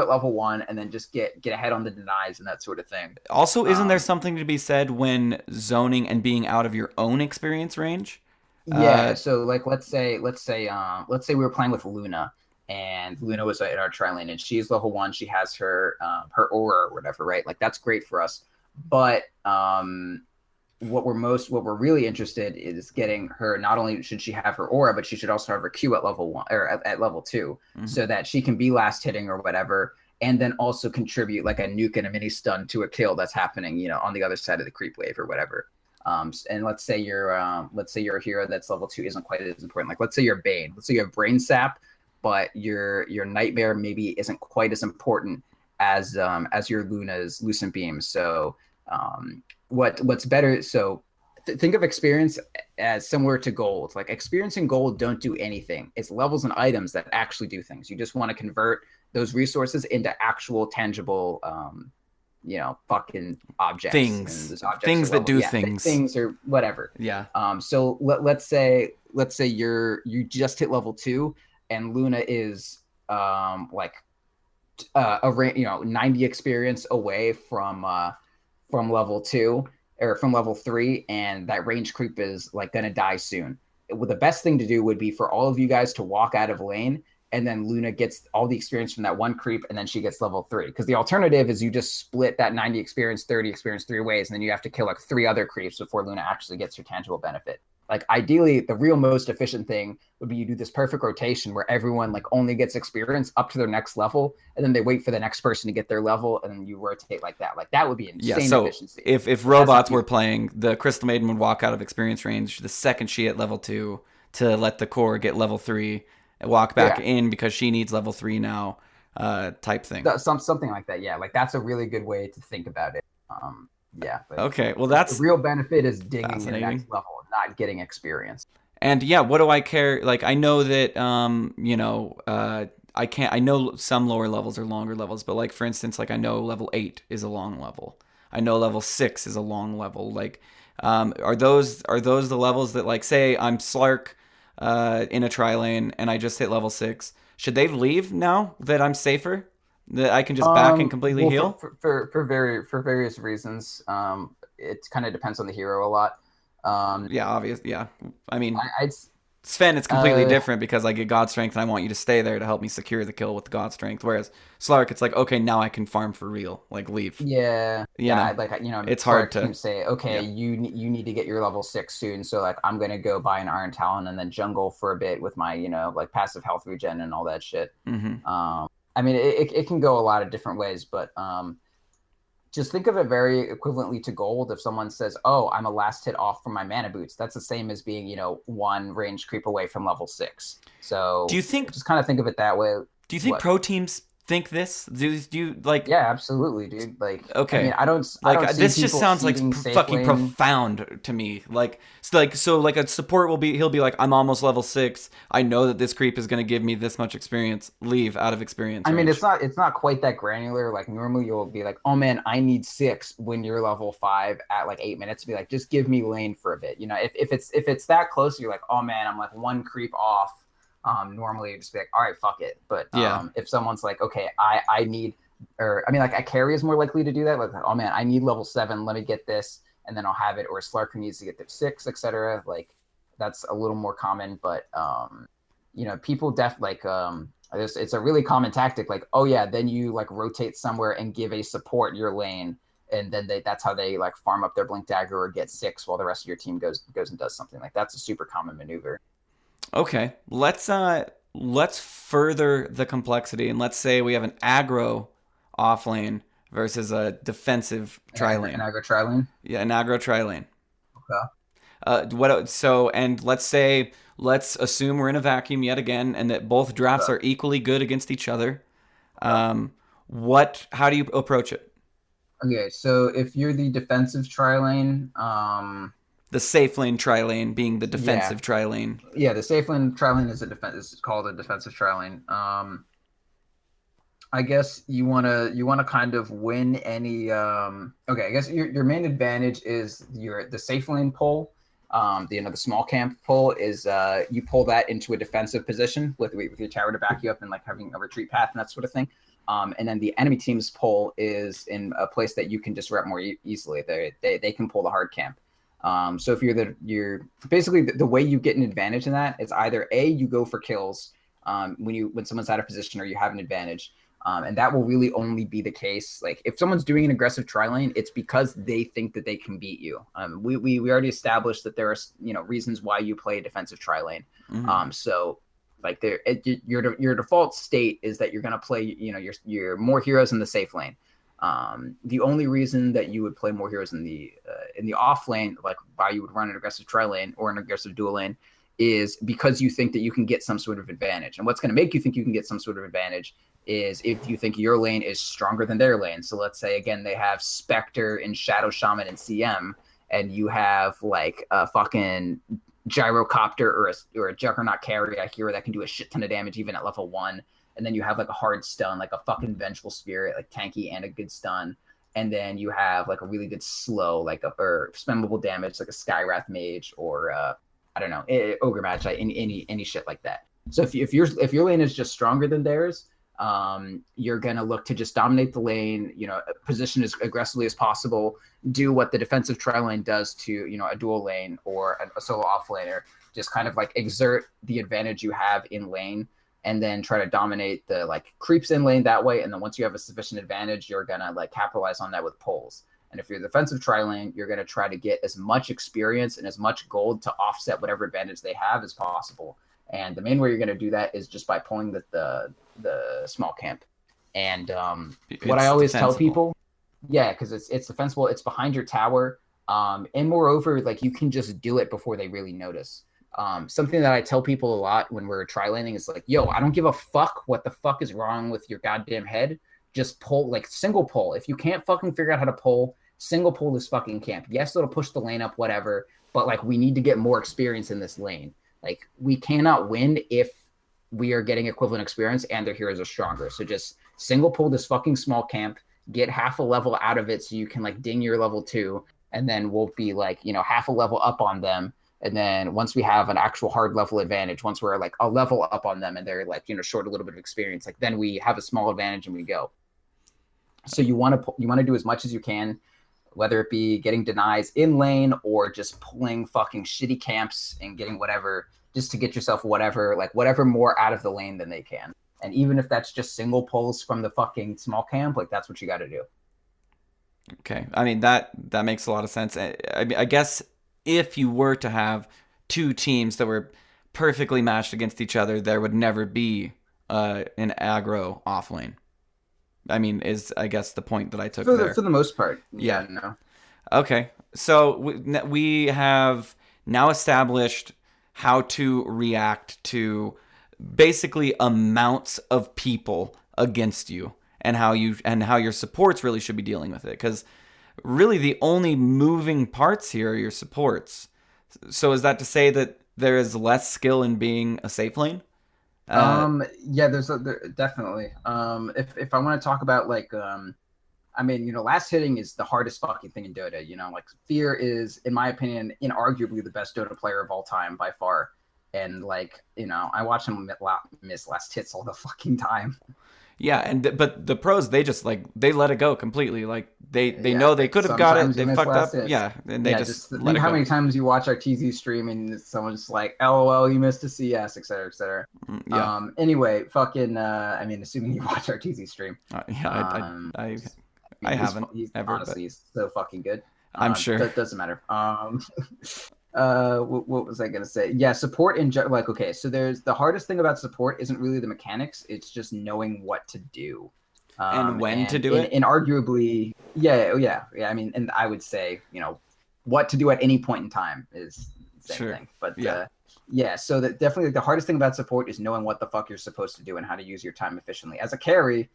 level 1 and then just get ahead on the denies and that sort of thing. Also, isn't there something to be said when zoning and being out of your own experience range? Yeah. So, like, let's say we were playing with Luna, and Luna was in our tri lane, and she's level 1. She has her aura or whatever, right? Like, that's great for us. But what we're really interested is getting her. Not only should she have her aura, but she should also have her Q at level 1 or at level 2, so that she can be last hitting or whatever, and then also contribute like a nuke and a mini stun to a kill that's happening, on the other side of the creep wave or whatever. And let's say you're a hero that's level 2 isn't quite as important. Like, let's say you're Bane. Let's say you have Brain Sap, but your Nightmare maybe isn't quite as important as your Luna's Lucent Beam. So what's better? So think of experience as similar to gold. Like, experience and gold don't do anything. It's levels and items that actually do things. You just want to convert those resources into actual tangible fucking objects. Things that do things. Things or whatever. Yeah. So let's say you just hit level 2 and Luna is like 90 experience away from level 2 or from level 3, and that range creep is like gonna die soon. The best thing to do would be for all of you guys to walk out of lane, and then Luna gets all the experience from that one creep, and then she gets level 3. Because the alternative is you just split that 90 experience, 30 experience 3 ways, and then you have to kill like 3 other creeps before Luna actually gets her tangible benefit. Like, ideally, the real most efficient thing would be you do this perfect rotation where everyone like only gets experience up to their next level, and then they wait for the next person to get their level, and then you rotate like that. Like, that would be insane efficiency. If robots were playing, the Crystal Maiden would walk out of experience range the second she hit level 2 to let the core get level 3 and walk back in because she needs level 3 now, type thing. Something like that, yeah. Like, that's a really good way to think about it. Yeah. Okay, well, that's the real benefit is digging the next level, not getting experience. And yeah, what do I care? Like, I know that I know some lower levels are longer levels, but like for instance, like I know level 8 is a long level. I know level 6 is a long level. Like, are those the levels that, like, say I'm Slark in a tri lane and I just hit level 6? Should they leave now that I'm safer? That I can just back and completely Well, heal? for various reasons. It kind of depends on the hero a lot. Yeah, obvious. Yeah, I mean, I'd Sven, it's completely uh different because I get God Strength and I want you to stay there to help me secure the kill with the God Strength. Whereas Slark, it's like, okay, now I can farm for real. Like, leave. Yeah, You yeah. know, Like it's hard Slark to. can say, okay, Yeah. you need to get your level 6 soon. So like, I'm gonna go buy an Iron Talon and then jungle for a bit with my like passive health regen and all that shit. Mm-hmm. I mean, it can go a lot of different ways, but just think of it very equivalently to gold. If someone says, "Oh, I'm a last hit off from my mana boots," that's the same as being one range creep away from level 6. Do So you think? just kind of think of it that way. Do you think What? pro teams think this? Do you like? Yeah, absolutely, dude. Like, I mean, Okay. I Like don't see this just people sounds like seeding safe fucking lane. profound to me. Like a support will be he'll be like, I'm almost level 6. I know that this creep is gonna give me this much experience. Leave out of experience I mean, range. it's not quite that granular. Like normally you'll be like, "Oh man, I need 6 when you're level 5 at like 8 minutes." Be like, "Just give me lane for a bit." If it's that close, you're like, "Oh man, I'm like one creep off." Normally you just be like, "All right, fuck it." But Yeah. if someone's like, "Okay, I need," or I mean, like a carry is more likely to do that. Like, "Oh man, I need level 7. Let me get this, and then I'll have it." Or a Slark needs to get their 6, etc. Like that's a little more common, but people it's a really common tactic. Like, oh yeah, then you like rotate somewhere and give a support your lane, and then that's how they like farm up their blink dagger or get 6 while the rest of your team goes and does something. Like that's a super common maneuver. Okay. Let's further the complexity and let's say we have an aggro off lane versus a defensive tri An lane. aggro tri lane. Yeah, an aggro tri lane. Okay. And let's assume we're in a vacuum yet again and that both drafts Okay. are equally good against each other. Okay. How do you approach it? Okay, so if you're the defensive tri lane, The safe lane tri lane being the yeah, defensive tri lane. yeah, the safe lane tri lane is called a defensive tri lane. I guess you wanna kind of win any. Okay, I guess your main advantage is the safe lane pull. The small camp pull is you pull that into a defensive position with your tower to back you up and like having a retreat path and that sort of thing. And then the enemy team's pull is in a place that you can disrupt more easily. They can pull the hard camp. So if you're basically the way you get an advantage in that is either A, you go for kills when someone's out of position or you have an advantage. And that will really only be the case. Like if someone's doing an aggressive tri lane, it's because they think that they can beat you. We already established that there are reasons why you play a defensive tri lane. Mm-hmm. So like your default state is that you're gonna play your more heroes in the safe lane. The only reason that you would play more heroes in the off lane, like why you would run an aggressive tri lane or an aggressive dual lane, is because you think that you can get some sort of advantage. And what's going to make you think you can get some sort of advantage is if you think your lane is stronger than their lane. So let's say, again, they have Spectre and Shadow Shaman and CM, and you have like a fucking Gyrocopter or a Juggernaut carry, a hero that can do a shit ton of damage even at level 1. And then you have like a hard stun, like a fucking Vengeful Spirit, like tanky and a good stun. And then you have like a really good slow, or spammable damage, like a Skywrath Mage or I don't know, ogre match, like any shit like that. So if your lane is just stronger than theirs, you're gonna look to just dominate the lane, position as aggressively as possible, do what the defensive tri lane does to a dual lane or a solo off laner, just kind of like exert the advantage you have in lane, and then try to dominate the like creeps in lane that way. And then once you have a sufficient advantage, you're gonna like capitalize on that with pulls. And if you're defensive tri lane, you're going to try to get as much experience and as much gold to offset whatever advantage they have as possible. And the main way you're going to do that is just by pulling the small camp. And what I It's always tell defensible. people, yeah, because it's defensible, it's behind your tower. And moreover, like you can just do it before they really notice. Something that I tell people a lot when we're tri laning is like, yo, I don't give a fuck what the fuck is wrong with your goddamn head. Just pull, like single pull. If you can't fucking figure out how to pull, single pull this fucking camp. Yes, it'll push the lane up, whatever, but like we need to get more experience in this lane. Like we cannot win if we are getting equivalent experience and their heroes are stronger. So just single pull this fucking small camp, get half a level out of it so you can like ding your level 2, and then we'll be like, half a level up on them. And then once we have an actual hard level advantage, once we're like a level up on them and they're like, short a little bit of experience, like then we have a small advantage and we go. So you want to do as much as you can, whether it be getting denies in lane or just pulling fucking shitty camps and getting whatever, just to get yourself whatever more out of the lane than they can. And even if that's just single pulls from the fucking small camp, like that's what you got to do. Okay. I mean, that makes a lot of sense. I guess if you were to have two teams that were perfectly matched against each other, there would never be an aggro off lane. I mean, is I guess the point that I took there. For the most part. Yeah. No. Okay. So we have now established how to react to basically amounts of people against you, and how your supports really should be dealing with it, because really the only moving parts here are your supports. So is that to say that there is less skill in being a safe lane? Yeah, there's definitely. If I want to talk about like, last hitting is the hardest fucking thing in Dota. Like Fear is, in my opinion, inarguably the best Dota player of all time by far. And like, I watch him miss last hits all the fucking time. Yeah, but the pros, they just like, they let it go completely. Like they know they could have got it, they fucked up. Hits. Yeah, and they just let it go. How many times you watch our TZ stream and someone's like, "LOL, you missed a CS," etc., etc. Yeah. Anyway, fucking. Assuming you watch our TZ stream. I haven't ever. Honestly, he's so fucking good. I'm sure. That doesn't matter. What was I gonna say? Yeah, support in okay. So there's the hardest thing about support isn't really the mechanics; it's just knowing what to do and when to do it. And arguably, yeah. I mean, and I would say, what to do at any point in time is the same thing. But so that definitely the hardest thing about support is knowing what the fuck you're supposed to do and how to use your time efficiently. As a carry,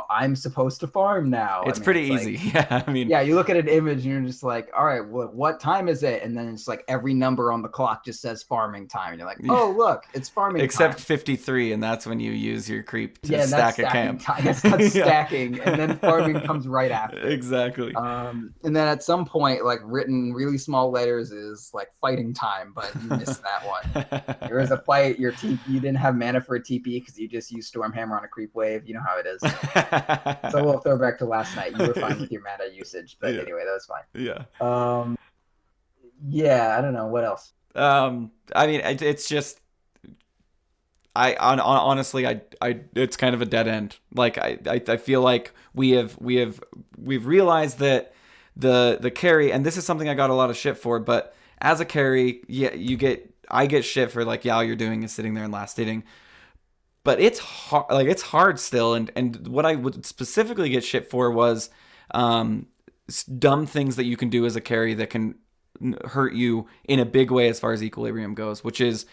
I'm supposed to farm now. It's pretty easy. You look at an image and you're just like, all right, well, what time is it? And then it's like every number on the clock just says farming time. And you're like, oh, look, it's farming Except time. 53, and that's when you use your creep to stack a camp. That's stacking, and then farming comes right after. Exactly. And then at some point, like written really small letters is like fighting time, but you missed that one. There was a fight, you didn't have mana for a TP because you just used Stormhammer on a creep wave. You know how it is. So we'll throw back to last night. You were fine with your mana usage, but anyway, that was fine. Yeah. I don't know what else. It's just, honestly, it's kind of a dead end. Like I feel like we've realized that the carry, and this is something I got a lot of shit for, but as a carry, I get shit for like, all you're doing is sitting there and last hitting. But it's hard, it's hard still, and what I would specifically get shit for was dumb things that you can do as a carry that can hurt you in a big way as far as equilibrium goes, which is,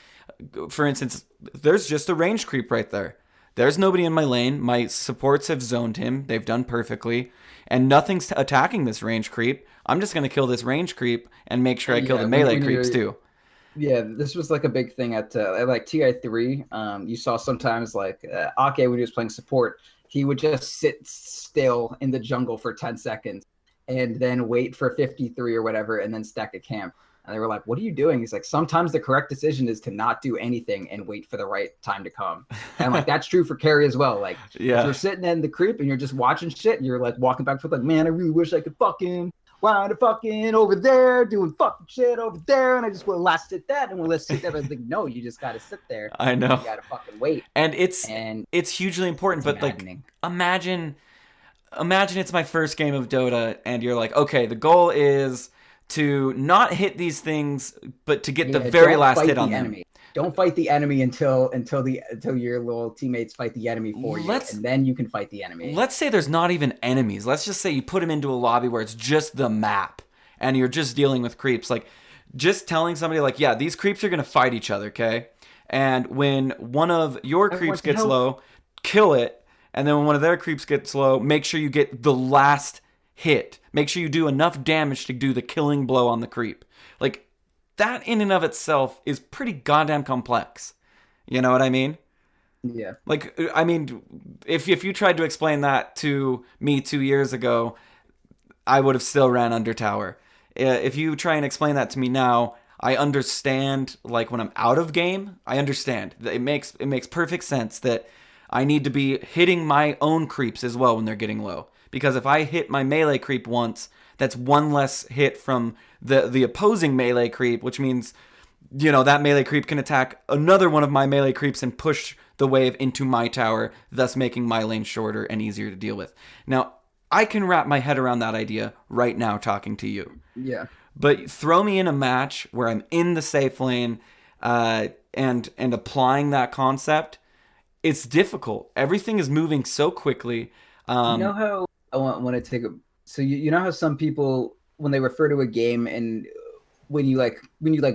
for instance, there's just a range creep right there. There's nobody in my lane. My supports have zoned him. They've done perfectly, and nothing's attacking this range creep. I'm just going to kill this range creep and make sure I kill the melee creeps too. Yeah, this was like a big thing at like TI3. You saw sometimes like Ake, when he was playing support, he would just sit still in the jungle for 10 seconds and then wait for 53 or whatever and then stack a camp. And they were like, what are you doing? He's like, sometimes the correct decision is to not do anything and wait for the right time to come. And like, that's true for carry as well. Like, if you're sitting in the creep and you're just watching shit and you're like walking back and forth like, man, I really wish I could fucking wind up fucking over there, doing fucking shit over there, and I just want to last hit that, and let's sit there. I was like, no, you just got to sit there. I know. You got to fucking wait. And it's hugely important, but maddening. Like, imagine it's my first game of Dota, and you're like, okay, the goal is to not hit these things, but to get the very last hit on them. Don't fight the enemy until your little teammates fight the enemy for you, and then you can fight the enemy. Let's say there's not even enemies. Let's just say you put them into a lobby where it's just the map, and you're just dealing with creeps. Like, just telling somebody like, yeah, these creeps are gonna fight each other, okay? And when one of your creeps gets low, kill it, and then when one of their creeps gets low, make sure you get the last hit. Make sure you do enough damage to do the killing blow on the creep. Like, that in and of itself is pretty goddamn complex. You know what I mean? Yeah. Like, I mean, if you tried to explain that to me 2 years ago, I would have still ran under tower. If you try and explain that to me now, I understand. Like when I'm out of game, I understand. It makes perfect sense that I need to be hitting my own creeps as well when they're getting low. Because if I hit my melee creep once, that's one less hit from the opposing melee creep, which means that melee creep can attack another one of my melee creeps and push the wave into my tower, thus making my lane shorter and easier to deal with. Now, I can wrap my head around that idea right now talking to you. Yeah. But throw me in a match where I'm in the safe lane and applying that concept, it's difficult. Everything is moving so quickly. You know how I want to take a so you know how some people when they refer to a game and when you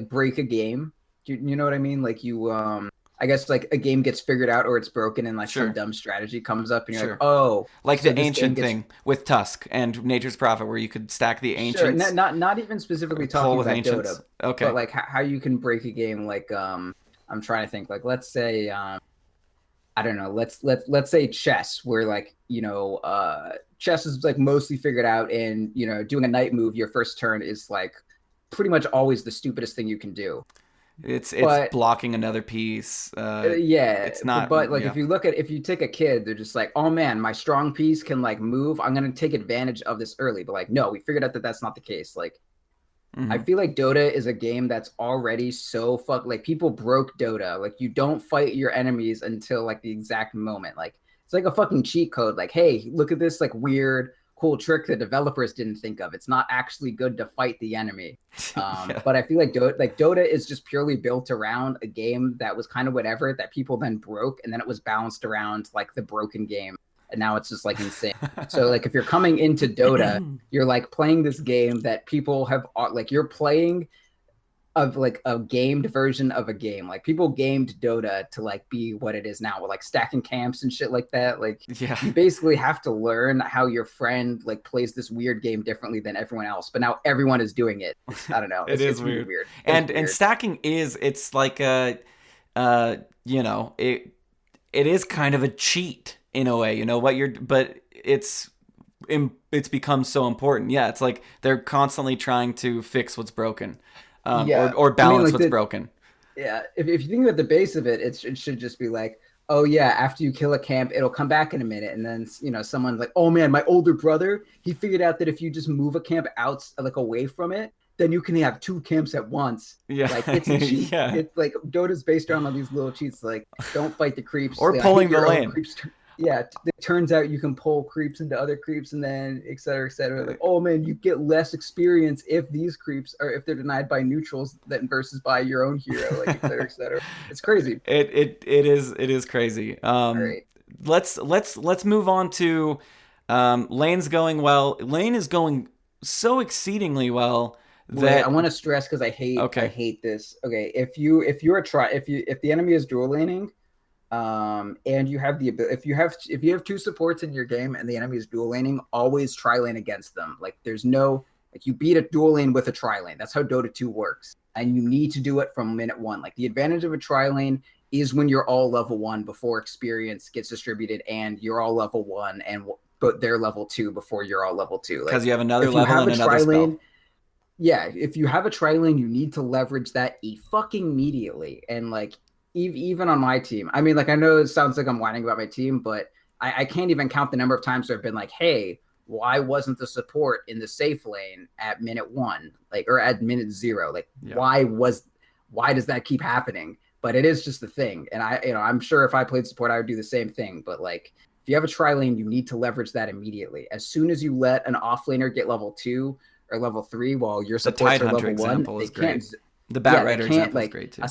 break a game, you know what I mean? Like you I guess like a game gets figured out or it's broken and like some Sure. dumb strategy comes up and you're like, Sure. oh, Like so the this game ancient gets thing with Tusk and Nature's Prophet, where you could stack the sure. ancients. Not even specifically Pull talking with about ancients. Dota, but Okay. like how you can break a game like I'm trying to think like let's say I don't know. Let's say chess, where like chess is like mostly figured out, and doing a knight move your first turn is like pretty much always the stupidest thing you can do. It's But blocking another piece. yeah, It's but not. like Yeah. if you take a kid, they're just like, oh man, my strong piece can like move. I'm gonna take advantage of this early. But like, no, we figured out that that's not the case. Like I Hmm. feel like Dota is a game that's already so like people broke Dota. Like you don't fight your enemies until like the exact moment. Like it's like a fucking cheat code. Like, hey, look at this like weird cool trick the developers didn't think of. It's not actually good to fight the enemy. Yeah. But I feel like Dota is just purely built around a game that was kind of whatever that people then broke, and then it was balanced around like the broken game, and now it's just like insane. So like if you're coming into Dota, you're like playing this game that people have like you're playing of like a gamed version of a game. Like people gamed Dota to like be what it is now with like stacking camps and shit like that. Like Yeah. you basically have to learn how your friend like plays this weird game differently than everyone else. But now everyone is doing it. I don't know. It is It's really weird. weird. It's And weird. stacking it's like it is kind of a cheat in a way. You know what you're, but it's become so important. Yeah, it's like they're constantly trying to fix what's broken, Yeah. or I mean balance like what's the broken. yeah, if you think about the base of it, it should just be like, oh yeah, after you kill a camp, it'll come back in a minute, and then someone's like, oh man, my older brother, he figured out that if you just move a camp out like away from it, then you can have two camps at once. Yeah. Like it's a cheat. Yeah. It's like Dota's based around all these little cheats, like don't fight the creeps, Or hit pulling the your own lane. creeps. Yeah, it turns out you can pull creeps into other creeps, and then et cetera, et cetera. Like, oh man, you get less experience if these creeps are if they're denied by neutrals than versus by your own hero, like et cetera, et cetera. It's crazy. It is crazy. All right. Let's move on to lane's going well. Lane is going so exceedingly well Wait, I that want to stress because I okay. hate this. Okay, if the enemy is dual laning, and you have the ability if you have two supports in your game and the enemy is dual laning, always tri lane against them. Like there's no like you beat a dual lane with a tri lane. That's how Dota 2 works, and you need to do it from minute one. Like the advantage of a tri lane is when you're all level one before experience gets distributed, and you're all level one, and but they're level two before you're all level two. Because Like you have another if you level have and a another tri spell. lane, yeah, if you have a tri lane, you need to leverage that fucking immediately. And like even on my team, I mean, like I know it sounds like I'm whining about my team, but I can't even count the number of times where I've been like, hey, why wasn't the support in the safe lane at minute one, like or at minute zero? Like Yeah. why does that keep happening? But it is just the thing. And I'm sure if I played support, I would do the same thing. But like if you have a tri lane, you need to leverage that immediately. As soon as you let an offlaner get level two or level three while your The supports are Tidehunter level one, example they is can't. great. The Yeah, they Batrider can't example is like great too. a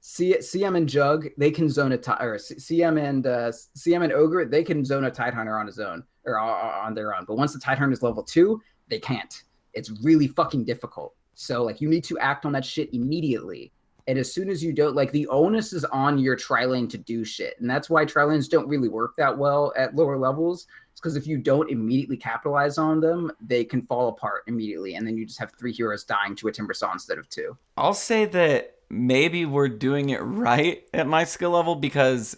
CM and Jug. They can zone a or CM and Ogre. They can zone a Tidehunter on his own or on their own. But once the Tidehunter is level two, they can't. It's really fucking difficult. So like you need to act on that shit immediately. And as soon as you don't, like the onus is on your tri lane to do shit. And that's why tri lanes don't really work that well at lower levels. It's because if you don't immediately capitalize on them, they can fall apart immediately. And then you just have three heroes dying to a Timbersaw instead of two. I'll say that maybe we're doing it right at my skill level because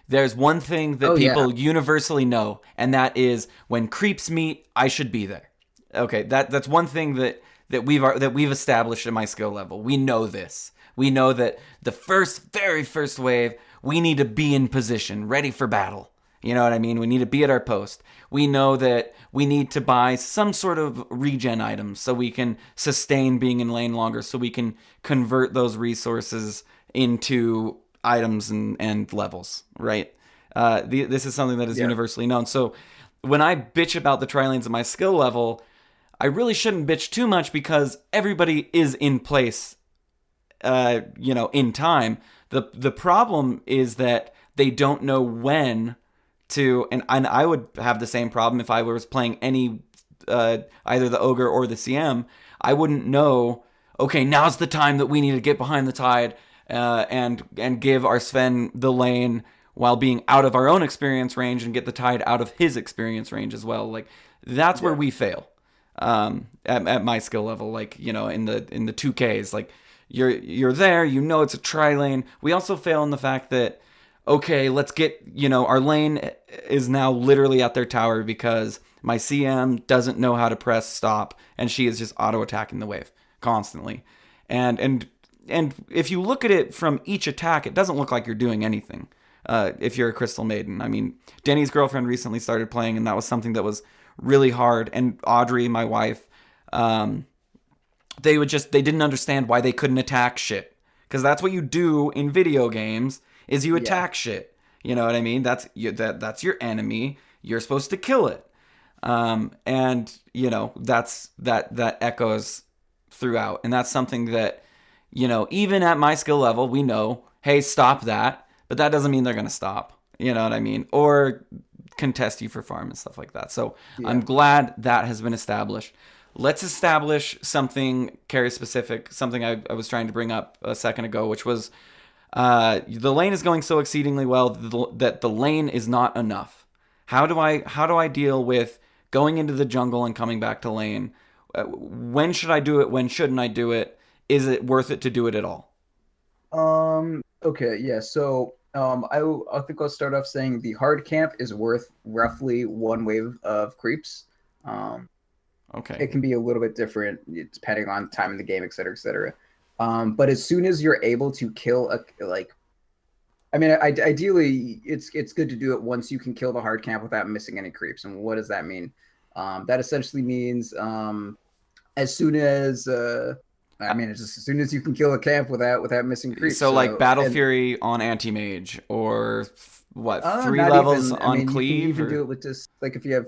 there's one thing that Oh yeah. people universally know, and that is when creeps meet, I should be there. Okay, that's one thing that we've established at my skill level. We know this. We know that the very first wave, we need to be in position, ready for battle. You know what I mean? We need to be at our post. We know that we need to buy some sort of regen items so we can sustain being in lane longer, so we can convert those resources into items and levels, right? This is something that is Yeah. universally known. So when I bitch about the tri lanes at my skill level, I really shouldn't bitch too much because everybody is in place, in time. The problem is that they don't know when to, and I would have the same problem if I was playing any, either the ogre or the CM. I wouldn't know. Okay, now's the time that we need to get behind the tide, and give our Sven the lane while being out of our own experience range and get the tide out of his experience range as well. Like that's where we fail. At my skill level, like in the 2Ks, like you're there, it's a tri lane. We also fail in the fact that okay, let's get our lane is now literally at their tower because my CM doesn't know how to press stop and she is just auto attacking the wave constantly, and if you look at it from each attack, it doesn't look like you're doing anything. If you're a Crystal Maiden, I mean, Denny's girlfriend recently started playing, and that was something that was really hard. And Audrey, my wife, they didn't understand why they couldn't attack shit, because that's what you do in video games is you attack shit. You know what I mean? That's your enemy. You're supposed to kill it. And that echoes throughout, and that's something that even at my skill level, we know, hey, stop that, but that doesn't mean they're gonna stop. You know what I mean? Or contest you for farm and stuff like that. So I'm glad that has been established. Let's establish something carry specific, something I was trying to bring up a second ago, which was the lane is going so exceedingly well that the lane is not enough. How do I deal with going into the jungle and coming back to lane? When should I do it? When shouldn't I do it? Is it worth it to do it at all? Okay, yeah. So, I think I'll start off saying the hard camp is worth roughly one wave of creeps. Okay. It can be a little bit different depending on time in the game, et cetera, et cetera. But as soon as you're able to kill ideally, it's good to do it once you can kill the hard camp without missing any creeps. And what does that mean? That essentially means as soon as it's just as soon as you can kill a camp without missing creeps. So like Battle Fury on Anti-Mage, or what, 3 not levels even. on You can Cleave? even do it with just like if you have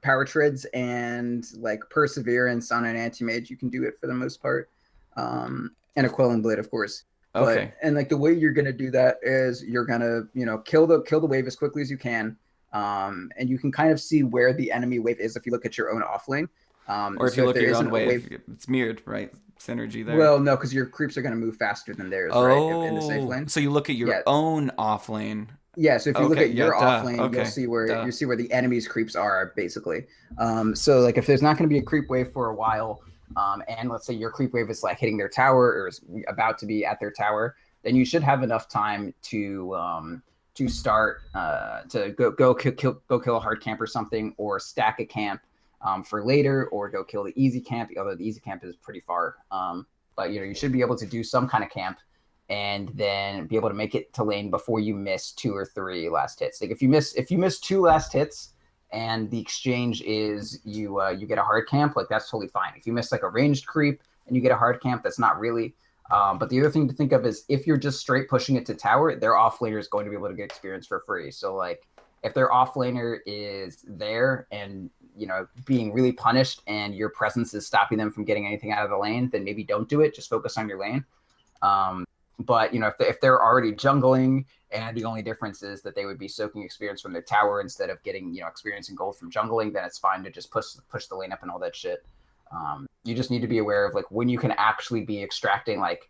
power treads and like perseverance on an anti-mage, you can do it for the most part. And a quelling blade, of course. Okay. And like the way you're gonna do that is you're gonna kill the wave as quickly as you can. And you can kind of see where the enemy wave is if you look at your own off lane. Or if you look at your own wave, it's mirrored, right? Synergy there. Well, no, because your creeps are going to move faster than theirs, right? In the safe lane. So you look at your own off lane. Yeah, so if you look at your off lane, okay, you'll see where the enemy's creeps are, basically. So like if there's not going to be a creep wave for a while, and let's say your creep wave is like hitting their tower or is about to be at their tower, then you should have enough time to start to go kill a hard camp or something, or stack a camp for later, or go kill the easy camp, although the easy camp is pretty far. But you should be able to do some kind of camp and then be able to make it to lane before you miss 2 or 3 last hits. Like if you miss 2 last hits and the exchange is you get a hard camp, like that's totally fine. If you miss like a ranged creep and you get a hard camp, that's not really. But the other thing to think of is if you're just straight pushing it to tower, their off laner is going to be able to get experience for free. So like if their off laner is there and being really punished and your presence is stopping them from getting anything out of the lane, then maybe don't do it. Just focus on your lane. But if they're already jungling and the only difference is that they would be soaking experience from their tower instead of getting experience and gold from jungling, then it's fine to just push the lane up and all that shit. You just need to be aware of like when you can actually be extracting like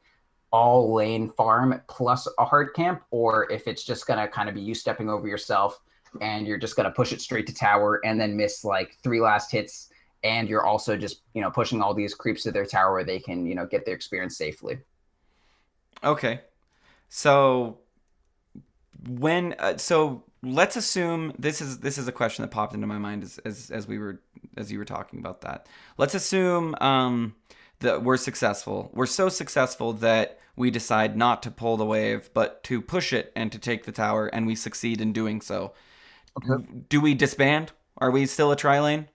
all lane farm plus a hard camp, or if it's just gonna kind of be you stepping over yourself and you're just gonna push it straight to tower and then miss like 3 last hits, and you're also just pushing all these creeps to their tower where they can get their experience safely. Okay. So so let's assume this is a question that popped into my mind as you were talking about that. Let's assume that we're successful. We're so successful that we decide not to pull the wave, but to push it and to take the tower, and we succeed in doing so. Okay. Do we disband? Are we still a tri lane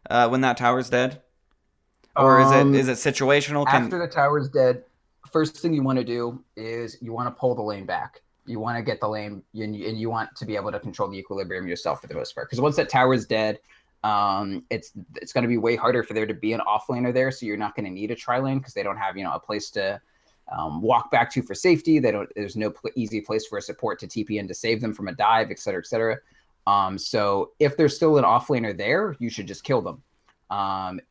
when that tower's dead, or Um, is it situational? After Can the tower's dead, first thing you want to do is you want to pull the lane back. You want to get the lane, and you want to be able to control the equilibrium yourself for the most part. Because once that tower is dead, it's going to be way harder for there to be an offlaner there. So you're not going to need a tri lane because they don't have a place to walk back to for safety. They don't. There's no easy place for a support to TP in to save them from a dive, et cetera, et cetera. So if there's still an offlaner there, you should just kill them.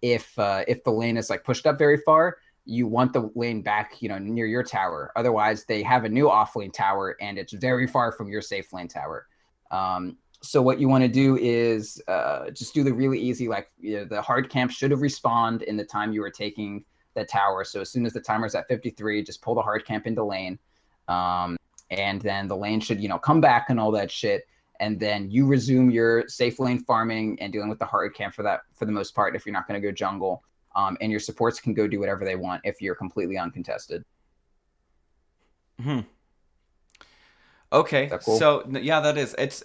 If the lane is like pushed up very far, you want the lane back, near your tower. Otherwise, they have a new off lane tower, and it's very far from your safe lane tower. So what you want to do is just do the really easy, like the hard camp should have respawned in the time you were taking the tower. So as soon as the timer's at 53, just pull the hard camp into lane, and then the lane should come back and all that shit. And then you resume your safe lane farming and dealing with the hard camp for the most part if you're not going to go jungle. And your supports can go do whatever they want if you're completely uncontested. Hmm. Okay. Is that cool? So yeah, that is. It's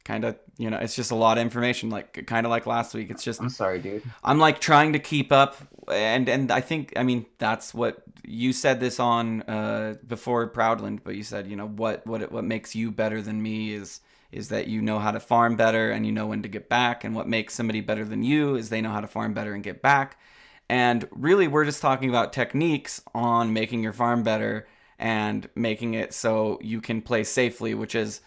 kind of, it's just a lot of information, like kind of like last week. It's just I'm sorry, dude. I'm like trying to keep up, and I mean that's what you said this on before Proudland, but you said what makes you better than me is that you know how to farm better and you know when to get back, and what makes somebody better than you is they know how to farm better and get back. And really, we're just talking about techniques on making your farm better and making it so you can play safely, which is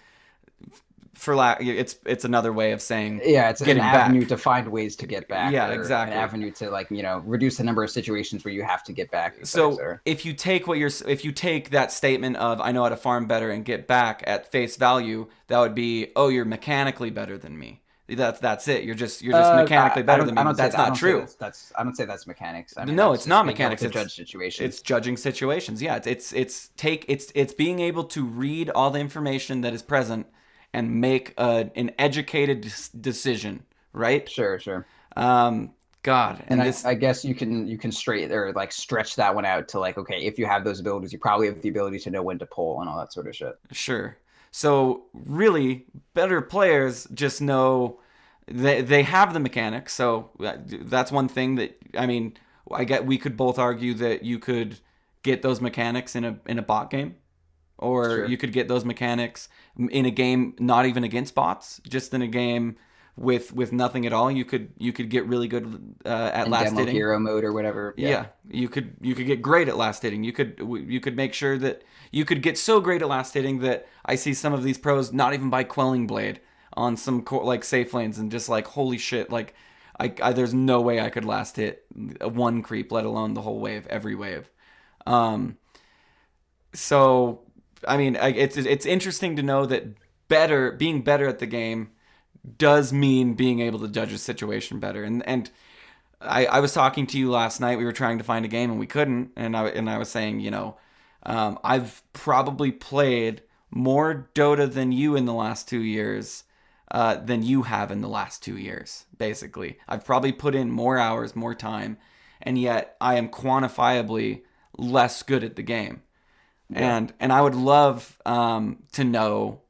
it's another way of saying Yeah, it's an getting avenue back. to find ways to get back, Yeah, or an exactly. avenue to reduce the number of situations where you have to get back, et cetera, et So cetera. if you take that statement of I know how to farm better and get back at face value, that would be, oh, you're mechanically better than me. That's it. You're just mechanically I better don't than I me, but don't say that's that. I not don't say true. that's mechanics. I mean, No, that's it's just not being able mechanics. to It's judge situations. it's judging situations. Yeah, it's being able to read all the information that is present and make an educated decision, right? Sure, sure. Um, God, And and I, this I guess you can straight or like stretch that one out to like, okay, if you have those abilities, you probably have the ability to know when to pull and all that sort of shit. Sure. So really, better players just know they have the mechanics. So that's one thing that I mean. I get we could both argue that you could get those mechanics in a bot game, or you Sure. could get those mechanics in a game not even against bots, just in a game with nothing at all. You could get really good at In last demo hitting. hero mode or whatever. Yeah. Yeah, you could get great at last hitting. You could make sure that you could get so great at last hitting that I see some of these pros not even buy Quelling Blade on some like safe lanes and just like holy shit, like there's no way I could last hit one creep, let alone the whole wave, every wave. Um, so I mean, it's interesting to know that being better at the game does mean being able to judge a situation better, and I was talking to you last night. We were trying to find a game and we couldn't. And I was saying, I've probably played more Dota than you in the last 2 years, than you have in the last 2 years. Basically, I've probably put in more hours, more time, and yet I am quantifiably less good at the game. Yeah. And I would love to know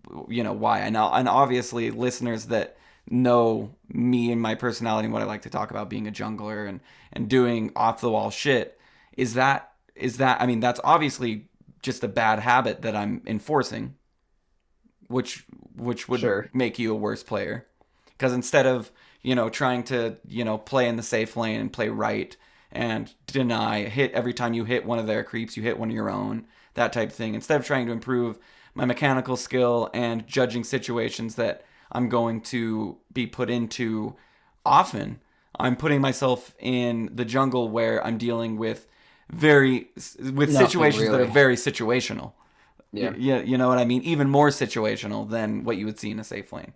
why. And obviously listeners that know me and my personality and what I like to talk about, being a jungler and doing off the wall shit, is that I mean that's obviously just a bad habit that I'm enforcing, which would Sure. make you a worse player, because instead of trying to play in the safe lane and play right and deny hit every time you hit one of their creeps, you hit one of your own, that type of thing, instead of trying to improve my mechanical skill and judging situations that I'm going to be put into often, I'm putting myself in the jungle where I'm dealing with Nothing situations that are really. very situational. Yeah. You know what I mean? Even more situational than what you would see in a safe lane.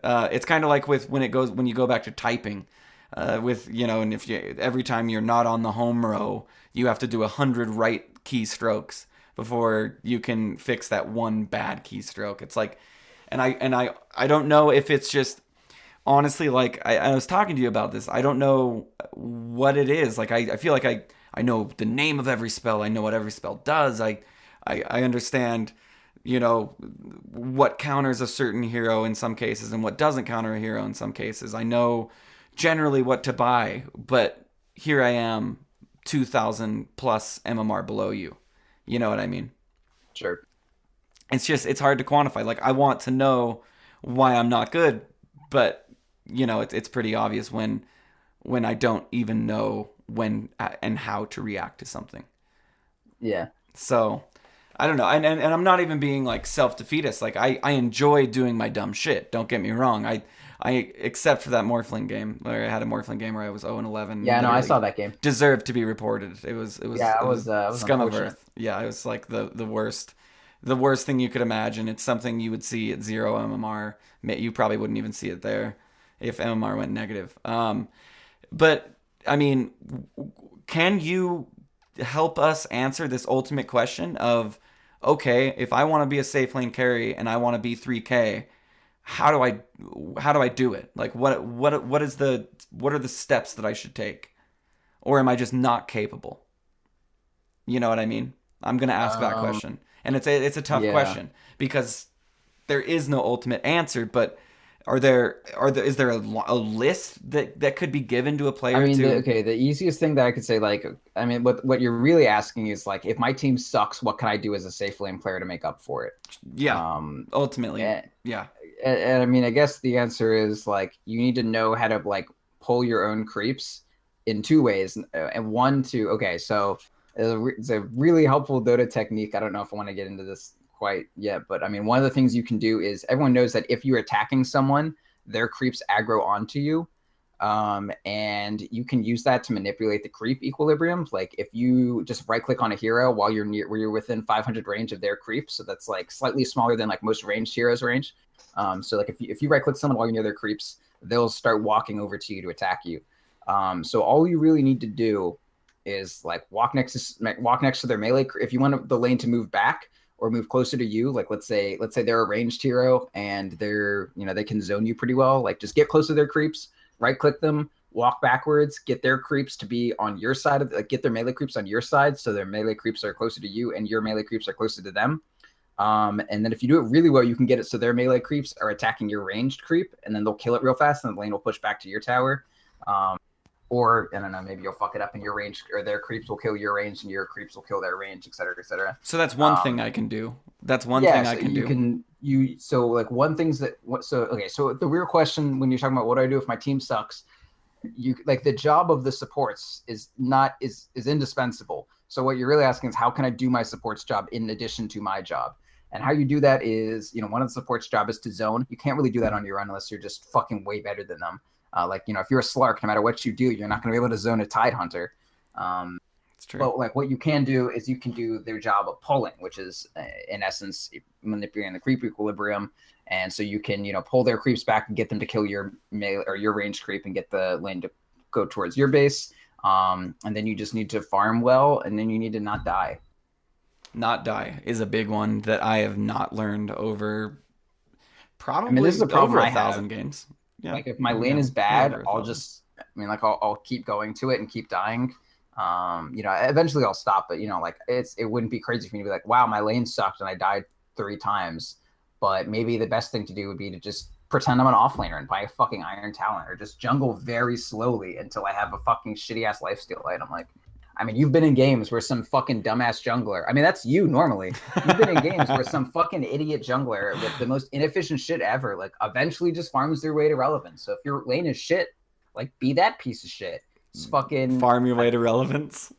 It's kind of like when you go back to typing. with and if you every time you're not on the home row, you have to do 100 right keystrokes before you can fix that one bad keystroke. It's like, and I don't know if it's just honestly, like I was talking to you about this. I don't know what it is. Like I feel like I know the name of every spell. I know what every spell does. I understand, what counters a certain hero in some cases and what doesn't counter a hero in some cases. I know generally what to buy, but here I am 2,000 plus MMR below you. You know what I mean? Sure. It's hard to quantify. Like I want to know why I'm not good, but it's pretty obvious when I don't even know when and how to react to something. Yeah. So I don't know. And I'm not even being like self-defeatist. Like I enjoy doing my dumb shit. Don't get me wrong. I except for that Morphling game where I had a Morphling game where I was 0-11. Yeah, no, I saw that game. Deserved to be reported. It was scum of earth. Yeah, it was like the worst thing you could imagine. It's something you would see at 0 MMR. You probably wouldn't even see it there if MMR went negative. But I mean, can you help us answer this ultimate question of, okay, if I want to be a safe lane carry and I want to be 3K, how do I do it? Like what are the steps that I should take? Or am I just not capable? You know what I mean? I'm going to ask that question. And it's a tough question because there is no ultimate answer, but is there a list that could be given to a player? I mean, the easiest thing that I could say, like, I mean, what you're really asking is like, if my team sucks, what can I do as a safe lane player to make up for it? Yeah. Ultimately. Yeah. And I mean, I guess the answer is like, you need to know how to like pull your own creeps in two ways. And one, so it's a really helpful Dota technique. I don't know if I want to get into this quite yet, but I mean, one of the things you can do is everyone knows that if you're attacking someone, their creeps aggro onto you. And you can use that to manipulate the creep equilibrium. Like if you just right click on a hero while you're within 500 range of their creep. So that's like slightly smaller than like most ranged heroes range. So like if you right click someone while you're near their creeps, they'll start walking over to you to attack you. So all you really need to do is like walk next to their melee. If you want the lane to move back or move closer to you, like let's say they're a ranged hero and they're, they can zone you pretty well. Like just get close to their creeps, right click them, walk backwards, get their creeps to be on your side get their melee creeps on your side. So their melee creeps are closer to you and your melee creeps are closer to them. And then if you do it really well, you can get it so their melee creeps are attacking your ranged creep and then they'll kill it real fast and the lane will push back to your tower. Or, I don't know, maybe you'll fuck it up and your range or their creeps will kill your range and your creeps will kill their range, et cetera, et cetera. So that's one thing I can do. That's one thing I can do. So the real question when you're talking about what do I do if my team sucks, the job of the supports is indispensable. So what you're really asking is how can I do my support's job in addition to my job? And how you do that is, one of the support's job is to zone. You can't really do that on your own unless you're just fucking way better than them. If you're a Slark, no matter what you do, you're not going to be able to zone a Tide Hunter. It's true. But like what you can do is you can do their job of pulling, which is in essence manipulating the creep equilibrium. And so you can, pull their creeps back and get them to kill your melee or your ranged creep and get the lane to go towards your base. And then you just need to farm well, and then you need to not die. Not die is a big one that I have not learned over probably this is a problem over I 1,000 games. Yeah. Like if my lane is bad, I'll keep going to it and keep dying. Eventually I'll stop, but it wouldn't be crazy for me to be like, wow, my lane sucked and I died 3 times. But maybe the best thing to do would be to just pretend I'm an offlaner and buy a fucking Iron Talent or just jungle very slowly until I have a fucking shitty ass lifesteal item. Like, I mean, you've been in games where some fucking dumbass jungler, I mean, that's you normally. You've been in games where some fucking idiot jungler with the most inefficient shit ever, like eventually just farms their way to relevance. So if your lane is shit, like be that piece of shit. Just fucking farm your way to relevance.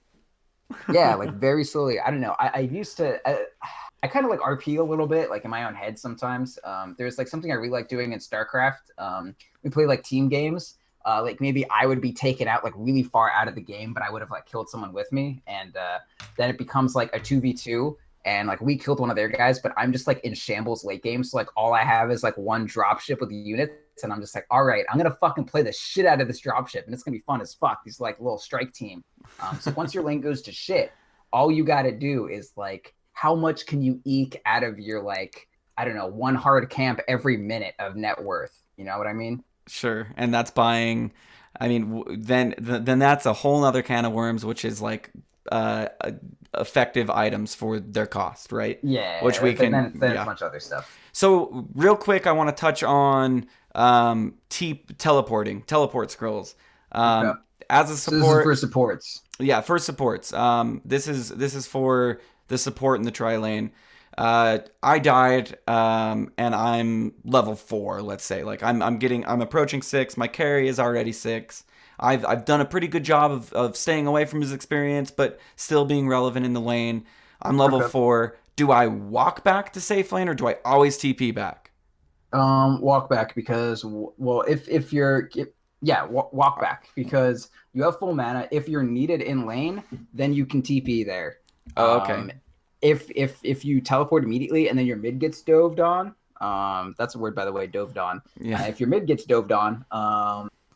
Yeah, like very slowly. I don't know. I used to, I kind of like RP a little bit, like in my own head sometimes. There's like something I really like doing in StarCraft. We play like team games. Like maybe I would be taken out like really far out of the game, but I would have like killed someone with me. And then it becomes like a 2v2 and like we killed one of their guys, but I'm just like in shambles late game. So like all I have is like one dropship with the unit and I'm just like, all right, I'm gonna fucking play the shit out of this dropship, and it's gonna be fun as fuck. These like little strike team. So once your lane goes to shit, all you got to do is like, how much can you eke out of your like, I don't know, one hard camp every minute of net worth? You know what I mean? Sure, and that's buying. I mean, then that's a whole other can of worms, which is like uh, effective items for their cost, right? Which Yeah, we then can, then it's a yeah. bunch of other stuff. So real quick, I want to touch on teleport scrolls. Okay. As a So this is for support, supports. yeah, for supports. This is for the support in the tri lane. I died, and I'm level 4. Let's say, like I'm approaching 6. My carry is already 6. I've done a pretty good job of staying away from his experience, but still being relevant in the lane. I'm level Okay. 4. Do I walk back to safe lane or do I always TP back? Walk back because well, if you're yeah, walk back because you have full mana. If you're needed in lane, then you can TP there. Oh, okay. If you teleport immediately and then your mid gets doved on, that's a word by the way, doved on. Yeah. If your mid gets doved on,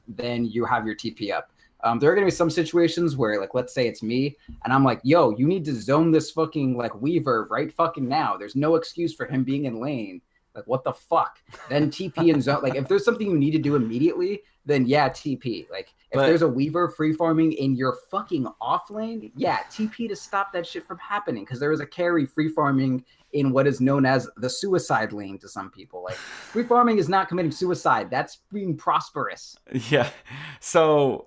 then you have your TP up. There are gonna be some situations where, like, let's say it's me, and I'm like, "Yo, you need to zone this fucking like Weaver right fucking now." There's no excuse for him being in lane. Like, what the fuck? Then TP and zone. Like, if there's something you need to do immediately, then yeah, TP. Like, if there's But a Weaver free farming in your fucking off lane, yeah, TP to stop that shit from happening. Because there is a carry free farming in what is known as the suicide lane to some people. Like, free farming is not committing suicide. That's being prosperous. yeah. So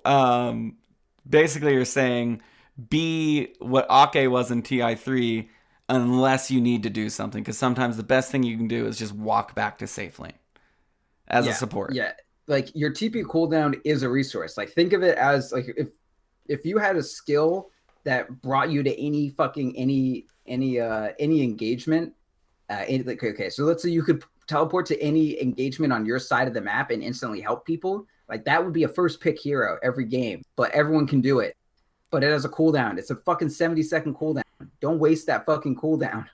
basically you're saying be what Ake was in TI3 unless you need to do something, because sometimes the best thing you can do is just walk back to safe lane as a Yeah, support. yeah. Like your TP cooldown is a resource. Like think of it as like if you had a skill that brought you to any fucking any engagement, like okay, so let's say you could teleport to any engagement on your side of the map and instantly help people. Like that would be a first pick hero every game, but everyone can do it. But it has a cooldown. It's a fucking 70-second cooldown. Don't waste that fucking cooldown.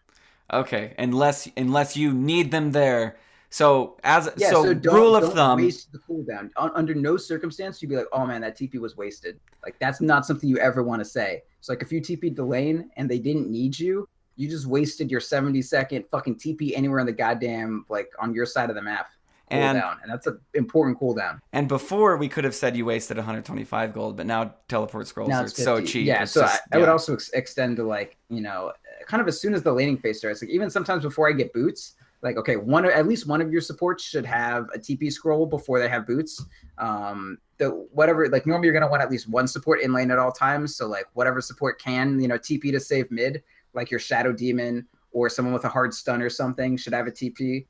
Okay, unless you need them there. So Yeah, so rule don't of don't thumb, waste the cooldown. Under no circumstance you'd be like, oh man, that TP was wasted. Like that's not something you ever want to say. So like if you TP'd the lane and they didn't need you, you just wasted your 70-second fucking TP anywhere on the goddamn like on your side of the map and cooldown, and that's an important cooldown. and before we could have said you wasted 125 gold, but now teleport scrolls Now are it's so 50. cheap. Yeah, It's so just I would also extend to like, kind of as soon as the laning phase starts, like even sometimes before I get boots, like okay, at least one of your supports should have a TP scroll before they have boots. The whatever, like normally you're gonna want at least one support in lane at all times. So like whatever support can, TP to save mid, like your Shadow Demon or someone with a hard stun or something should have a TP.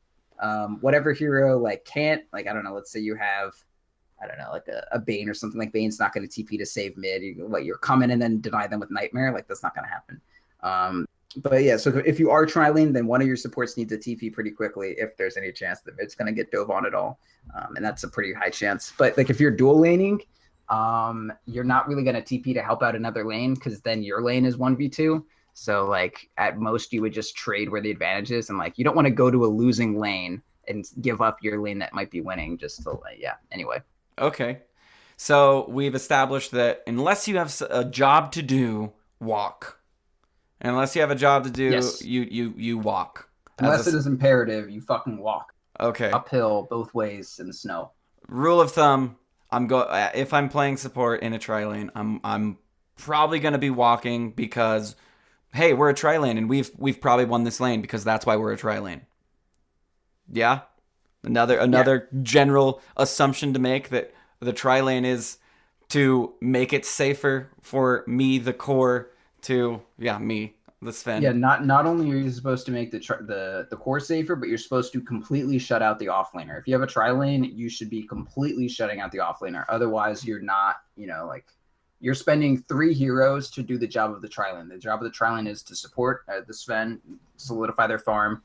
Whatever hero like can't, like I don't know, let's say you have I don't know, like a Bane or something. Like Bane's not going to TP to save mid. You're coming and then deny them with Nightmare. Like that's not going to happen. But yeah, so if you are tri-lane, then one of your supports needs a TP pretty quickly if there's any chance that mid's going to get dove on at all. And that's a pretty high chance. But like if you're dual laning, you're not really going to TP to help out another lane because then your lane is 1v2. So like at most you would just trade where the advantage is. And like you don't want to go to a losing lane and give up your lane that might be winning just to yeah. Anyway. Okay. So we've established that unless you have a job to do, walk. Unless you have a job to do, Yes. you walk. Unless it is imperative, you fucking walk Okay. uphill both ways in the snow. Rule of thumb: if I'm playing support in a tri lane, I'm probably gonna be walking because hey, we're a tri lane and we've probably won this lane because that's why we're a tri lane. Yeah. Another general assumption to make that the tri lane is to make it safer for me, the core, to me, the Sven. Yeah, not only are you supposed to make the core safer, but you're supposed to completely shut out the offlaner. If you have a tri lane, you should be completely shutting out the offlaner. Otherwise, you're not, like you're spending 3 heroes to do the job of the tri lane. The job of the tri lane is to support the Sven, solidify their farm.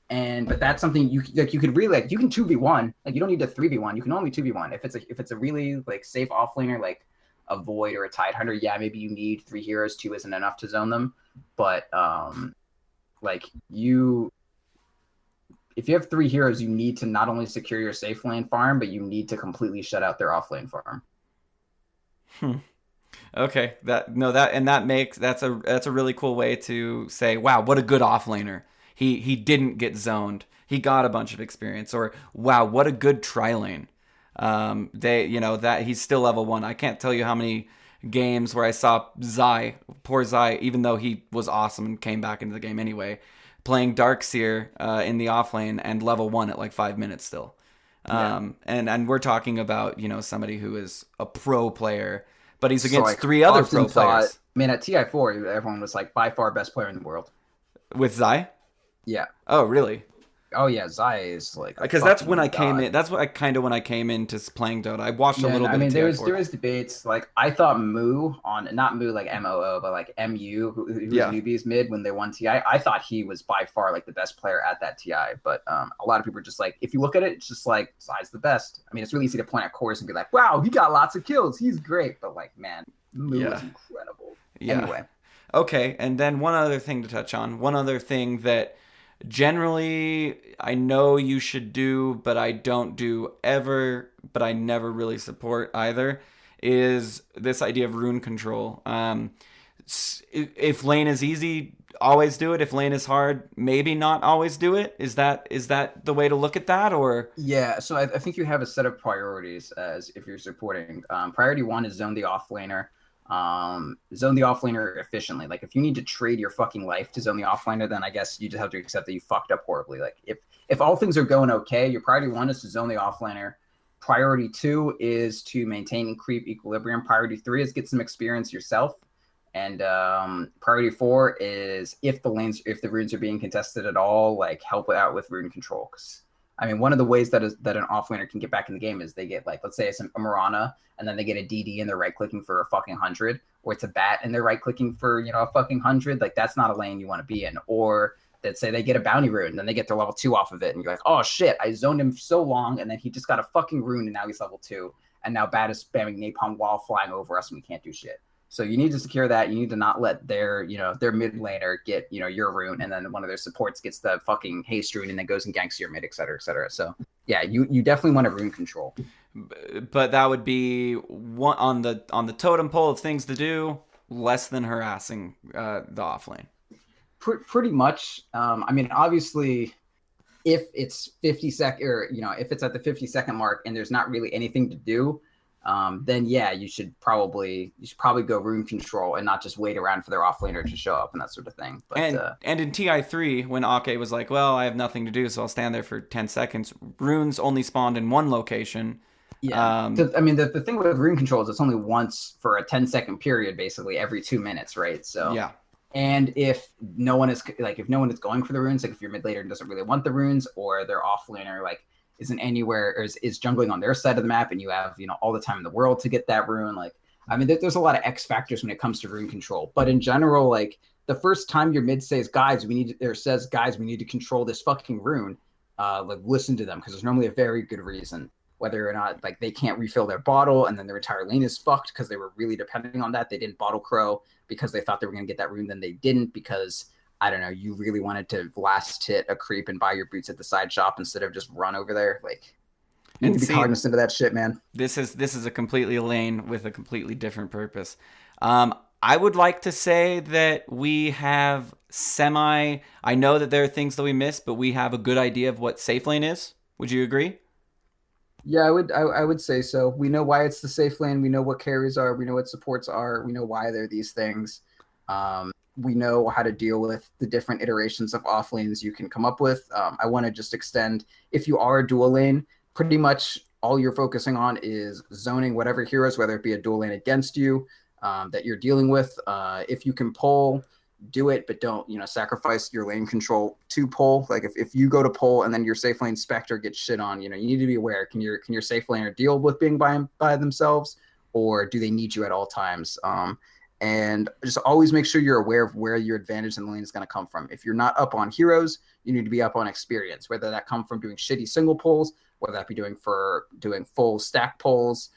But that's something you could really like. You can 2v1, like you don't need to 3v1. You can only 2v1 if it's a really like safe offlaner like a Void or a Tidehunter. Yeah, maybe you need 3 heroes. 2 isn't enough to zone them, but like you if you have 3 heroes, you need to not only secure your safe lane farm, but you need to completely shut out their off lane farm. Okay, that's a really cool way to say, wow, what a good offlaner. He didn't get zoned. He got a bunch of experience. Or wow, what a good tri lane. That he's still level 1. I can't tell you how many games where I saw poor Zai, even though he was awesome and came back into the game anyway, playing Darkseer in the off lane and level 1 at like 5 minutes still. And we're talking about, somebody who is a pro player, but he's against like, 3 other pro players. I mean, at TI4, everyone was like by far best player in the world. With Zai? Yeah. Oh, really? Oh yeah, Zai is like because that's when I came in. That's what when I came into playing Dota. I watched a little bit. I mean, there was debates. Like I thought not Moo like MOO, but like MU, who was newbies mid when they won TI. I thought he was by far like the best player at that TI. But a lot of people are just like, if you look at it, it's just like Zai's the best. I mean, it's really easy to point at Chorus and be like, wow, he got lots of kills. He's great. But like, man, Moo is incredible. Yeah. Anyway. Okay, and then one other thing to touch on. One other thing that generally I know you should do, but I don't do ever, but I never really support either, is this idea of rune control. If lane is easy, always do it. If lane is hard, maybe not always do it. Is that the way to look at that? Or yeah, so I think you have a set of priorities as if you're supporting. Priority 1 is zone the offlaner. Zone the offlaner efficiently. Like if you need to trade your fucking life to zone the offlaner, then I guess you just have to accept that you fucked up horribly. Like if all things are going okay, your priority 1 is to zone the offlaner. Priority 2 is to maintain and creep equilibrium. Priority 3 is get some experience yourself. And priority 4 is if the runes are being contested at all, like help out with rune control. I mean, one of the ways that an offlaner can get back in the game is they get, like, let's say it's a Mirana, and then they get a DD and they're right-clicking for a fucking 100, or it's a Bat and they're right-clicking for, a fucking 100. Like, that's not a lane you want to be in. Or let's say they get a bounty rune, and then they get their level 2 off of it, and you're like, oh, shit, I zoned him so long, and then he just got a fucking rune, and now he's level 2, and now Bat is spamming napalm while flying over us, and we can't do shit. So you need to secure that. You need to not let their mid laner get, your rune, and then one of their supports gets the fucking haste rune and then goes and ganks your mid, et cetera, et cetera. So yeah, you definitely want to rune control. But that would be one on the totem pole of things to do, less than harassing the offlane. Pretty much. I mean, obviously, if it's 50 second, or if it's at the 50-second mark and there's not really anything to do, then yeah, you should probably go rune control and not just wait around for their offlaner to show up and that sort of thing. But and in TI3, when Ake was like, well, I have nothing to do, so I'll stand there for 10 seconds, runes only spawned in one location. Yeah. I mean, the thing with rune control is it's only once for a 10-second period, basically every 2 minutes, right? So yeah. And if no one is going for the runes, like if your mid laner doesn't really want the runes, or their offlaner like isn't anywhere, or is jungling on their side of the map, and you have all the time in the world to get that rune, like I mean, there's a lot of X factors when it comes to rune control. But in general, like the first time your mid says, guys, we need to control this fucking rune, like listen to them, because there's normally a very good reason. Whether or not like they can't refill their bottle, and then their entire lane is fucked because they were really depending on that. They didn't bottle crow because they thought they were going to get that rune, then they didn't because, I don't know, you really wanted to last hit a creep and buy your boots at the side shop instead of just run over there. Like, you need to be cognizant of that shit, man. This is a completely lane with a completely different purpose. I would like to say that we have I know that there are things that we missed, but we have a good idea of what safe lane is. Would you agree? Yeah, I would say so. We know why it's the safe lane. We know what carries are. We know what supports are. We know why they're these things. We know how to deal with the different iterations of off lanes you can come up with. I want to just extend, if you are a dual lane, pretty much all you're focusing on is zoning whatever heroes, whether it be a dual lane against you that you're dealing with. If you can pull, do it, but don't sacrifice your lane control to pull. Like if you go to pull and then your safe lane Spectre gets shit on, you need to be aware. Can your safe laner deal with being by themselves, or do they need you at all times? And just always make sure you're aware of where your advantage in the lane is going to come from. If you're not up on heroes, you need to be up on experience, whether that come from doing shitty single pulls, whether that be doing full stack pulls,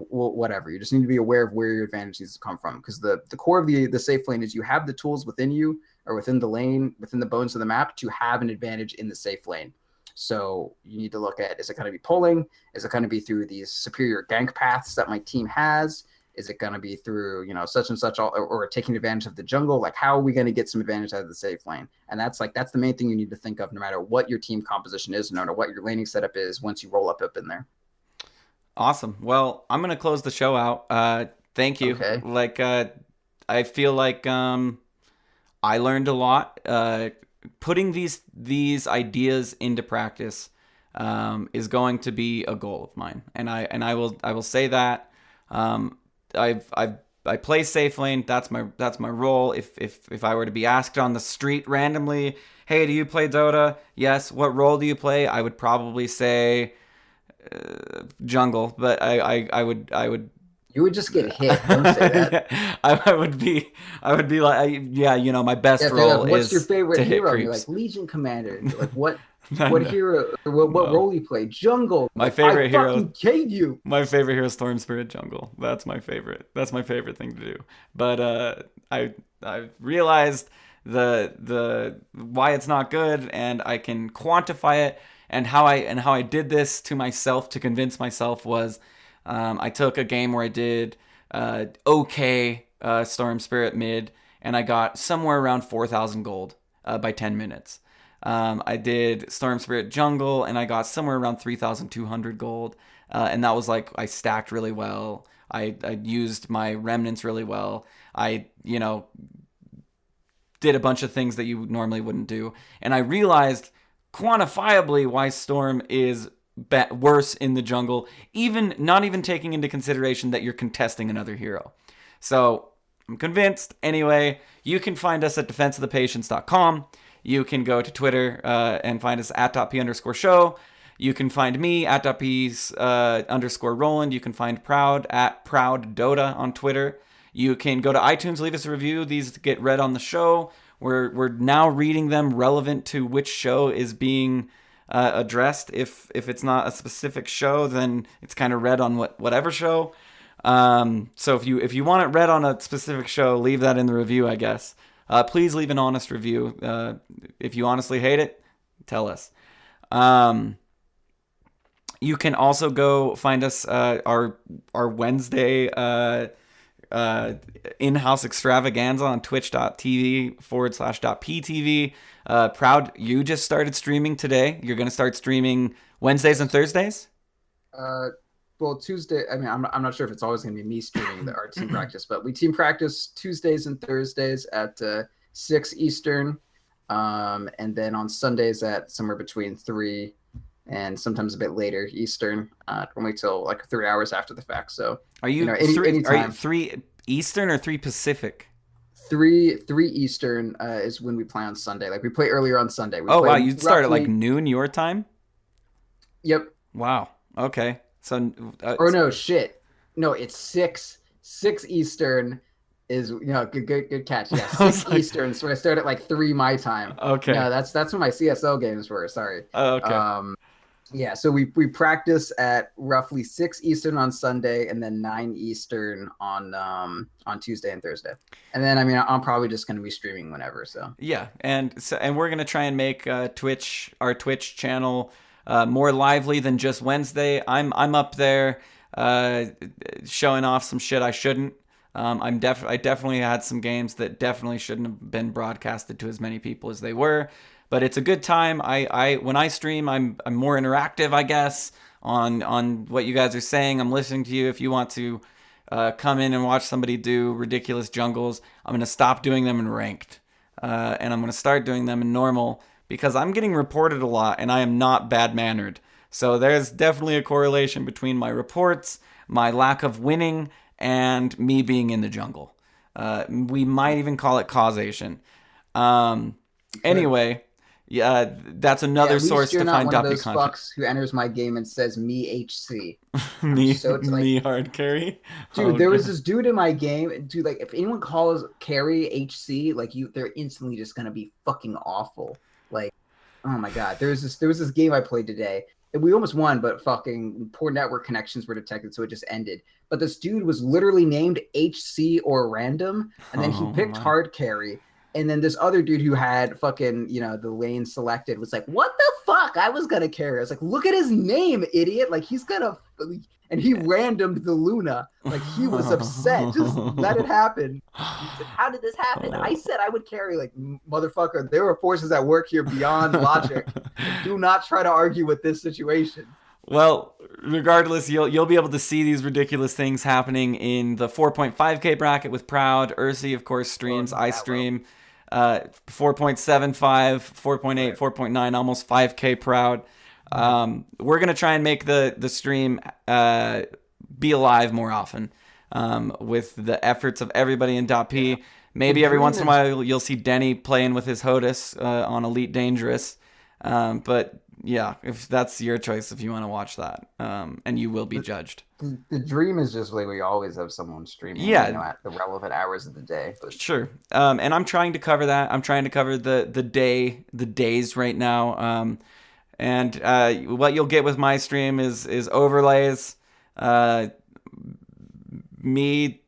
whatever. You just need to be aware of where your advantage needs to come from, because the core of the safe lane is you have the tools within you or within the lane, within the bones of the map, to have an advantage in the safe lane. So you need to look at, is it going to be pulling? Is it going to be through these superior gank paths that my team has? Is it going to be through, such and such, or taking advantage of the jungle? Like, how are we going to get some advantage out of the safe lane? And that's the main thing you need to think of, no matter what your team composition is, no matter what your laning setup is, once you roll up in there. Awesome. Well, I'm going to close the show out. Thank you. Okay. Like, I feel like I learned a lot. Putting these ideas into practice is going to be a goal of mine, and I will say that. I play safe lane. That's my role. If I were to be asked on the street randomly, hey, do you play Dota? Yes. What role do you play? I would probably say jungle, but I would. You would just get hit. Don't say that. I would be like, my best role what's is your favorite to hit hero? creeps. You're like Legion Commander. You're like what hero? What role you play? Jungle. My favorite hero. I fucking hate you. My favorite hero is Storm Spirit Jungle. That's my favorite. That's my favorite thing to do. But I realized the why it's not good, and I can quantify it. And how I did this to myself to convince myself was, I took a game where I did Storm Spirit mid, and I got somewhere around 4,000 gold by 10 minutes. I did Storm Spirit Jungle, and I got somewhere around 3,200 gold. And that was like, I stacked really well. I used my remnants really well. I, did a bunch of things that you normally wouldn't do. And I realized quantifiably why Storm is worse in the jungle, not even taking into consideration that you're contesting another hero. So I'm convinced. Anyway, you can find us at defenseofthepatience.com. You can go to Twitter and find us at @p_show. You can find me at @p_Roland. You can find Proud at Proud Dota on Twitter. You can go to iTunes, leave us a review. These get read on the show. We're now reading them relevant to which show is being addressed. If it's not a specific show, then it's kind of read on whatever show. So if you want it read on a specific show, leave that in the review, I guess. Please leave an honest review. If you honestly hate it, tell us. You can also go find us our Wednesday in-house extravaganza on twitch.tv/.ptv. Proud, you just started streaming today. You're going to start streaming Wednesdays and Thursdays? Well, Tuesday, I mean, I'm not sure if it's always going to be me streaming our team practice, but we team practice Tuesdays and Thursdays at 6 Eastern, and then on Sundays at somewhere between 3 and sometimes a bit later Eastern, only till like 3 hours after the fact. So are you, anytime. Are you 3 Eastern or 3 Pacific? 3 Eastern is when we play on Sunday. Like we play earlier on Sunday. Wow, you start at like noon your time? Yep. Wow. Okay. So no, shit. No, it's 6 Eastern is good catch. Yeah, 6 Eastern. So I start at like 3 my time. Okay. No, that's when my CSL games were. Sorry. Oh, okay. Yeah, so we practice at roughly 6 Eastern on Sunday, and then 9 Eastern on Tuesday and Thursday. And then I'm probably just going to be streaming whenever. So yeah, and we're going to try and make our Twitch channel more lively than just Wednesday. I'm up there showing off some shit I shouldn't. I definitely had some games that definitely shouldn't have been broadcasted to as many people as they were. But it's a good time. When I stream, I'm more interactive, I guess, on what you guys are saying. I'm listening to you. If you want to come in and watch somebody do ridiculous jungles, I'm going to stop doing them in ranked. And I'm going to start doing them in normal, because I'm getting reported a lot and I am not bad-mannered. So there's definitely a correlation between my reports, my lack of winning, and me being in the jungle. We might even call it causation. Anyway, yeah, that's another source to find Duppy content. Fucks who enters my game and says me HC. me hard carry. Dude, there was this dude in my game. Dude, like if anyone calls carry HC, like they're instantly just gonna be fucking awful. Like, oh my god, there was this game I played today. And we almost won, but fucking poor network connections were detected, so it just ended. But this dude was literally named HC or random, and then he picked hard carry. And then this other dude who had fucking, the lane selected was like, what the fuck? I was gonna carry. I was like, look at his name, idiot. Like he's gonna, and he randomed the Luna. Like he was upset. Just let it happen. He said, how did this happen? I said I would carry. Like, motherfucker, there were forces at work here beyond logic. Do not try to argue with this situation. Well, regardless, you'll be able to see these ridiculous things happening in the 4.5K bracket with Proud. Ursi, of course, streams. I stream 4.75, 4.8, 4.9, almost 5K Proud. We're going to try and make the stream be alive more often with the efforts of everybody in .p. Maybe every once in a while you'll see Denny playing with his HOTUS on Elite Dangerous. But yeah, if that's your choice, if you want to watch that, and you will be judged. The dream is just like we always have someone streaming, at the relevant hours of the day. But... Sure. And I'm trying to cover that. I'm trying to cover the days right now. And what you'll get with my stream is overlays, me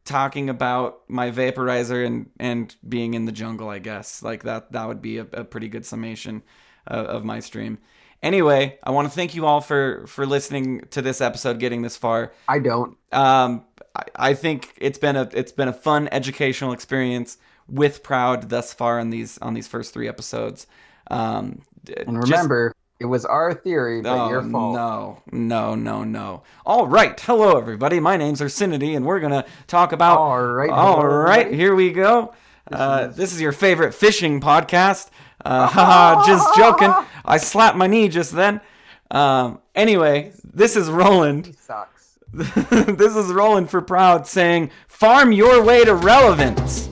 talking about my vaporizer and being in the jungle, I guess. Like that would be a pretty good summation of my stream. Anyway, I want to thank you all for listening to this episode, getting this far. I don't. I think it's been a fun educational experience with Proud thus far on these first 3 episodes. And remember, it was our theory, but your fault. No. All right. Hello, everybody. My name's Arsenity, and we're going to talk about... All right. Here we go. This is your favorite fishing podcast. Just joking. I slapped my knee just then. Anyway, this is Roland. He sucks. This is Roland for Proud saying, farm your way to relevance.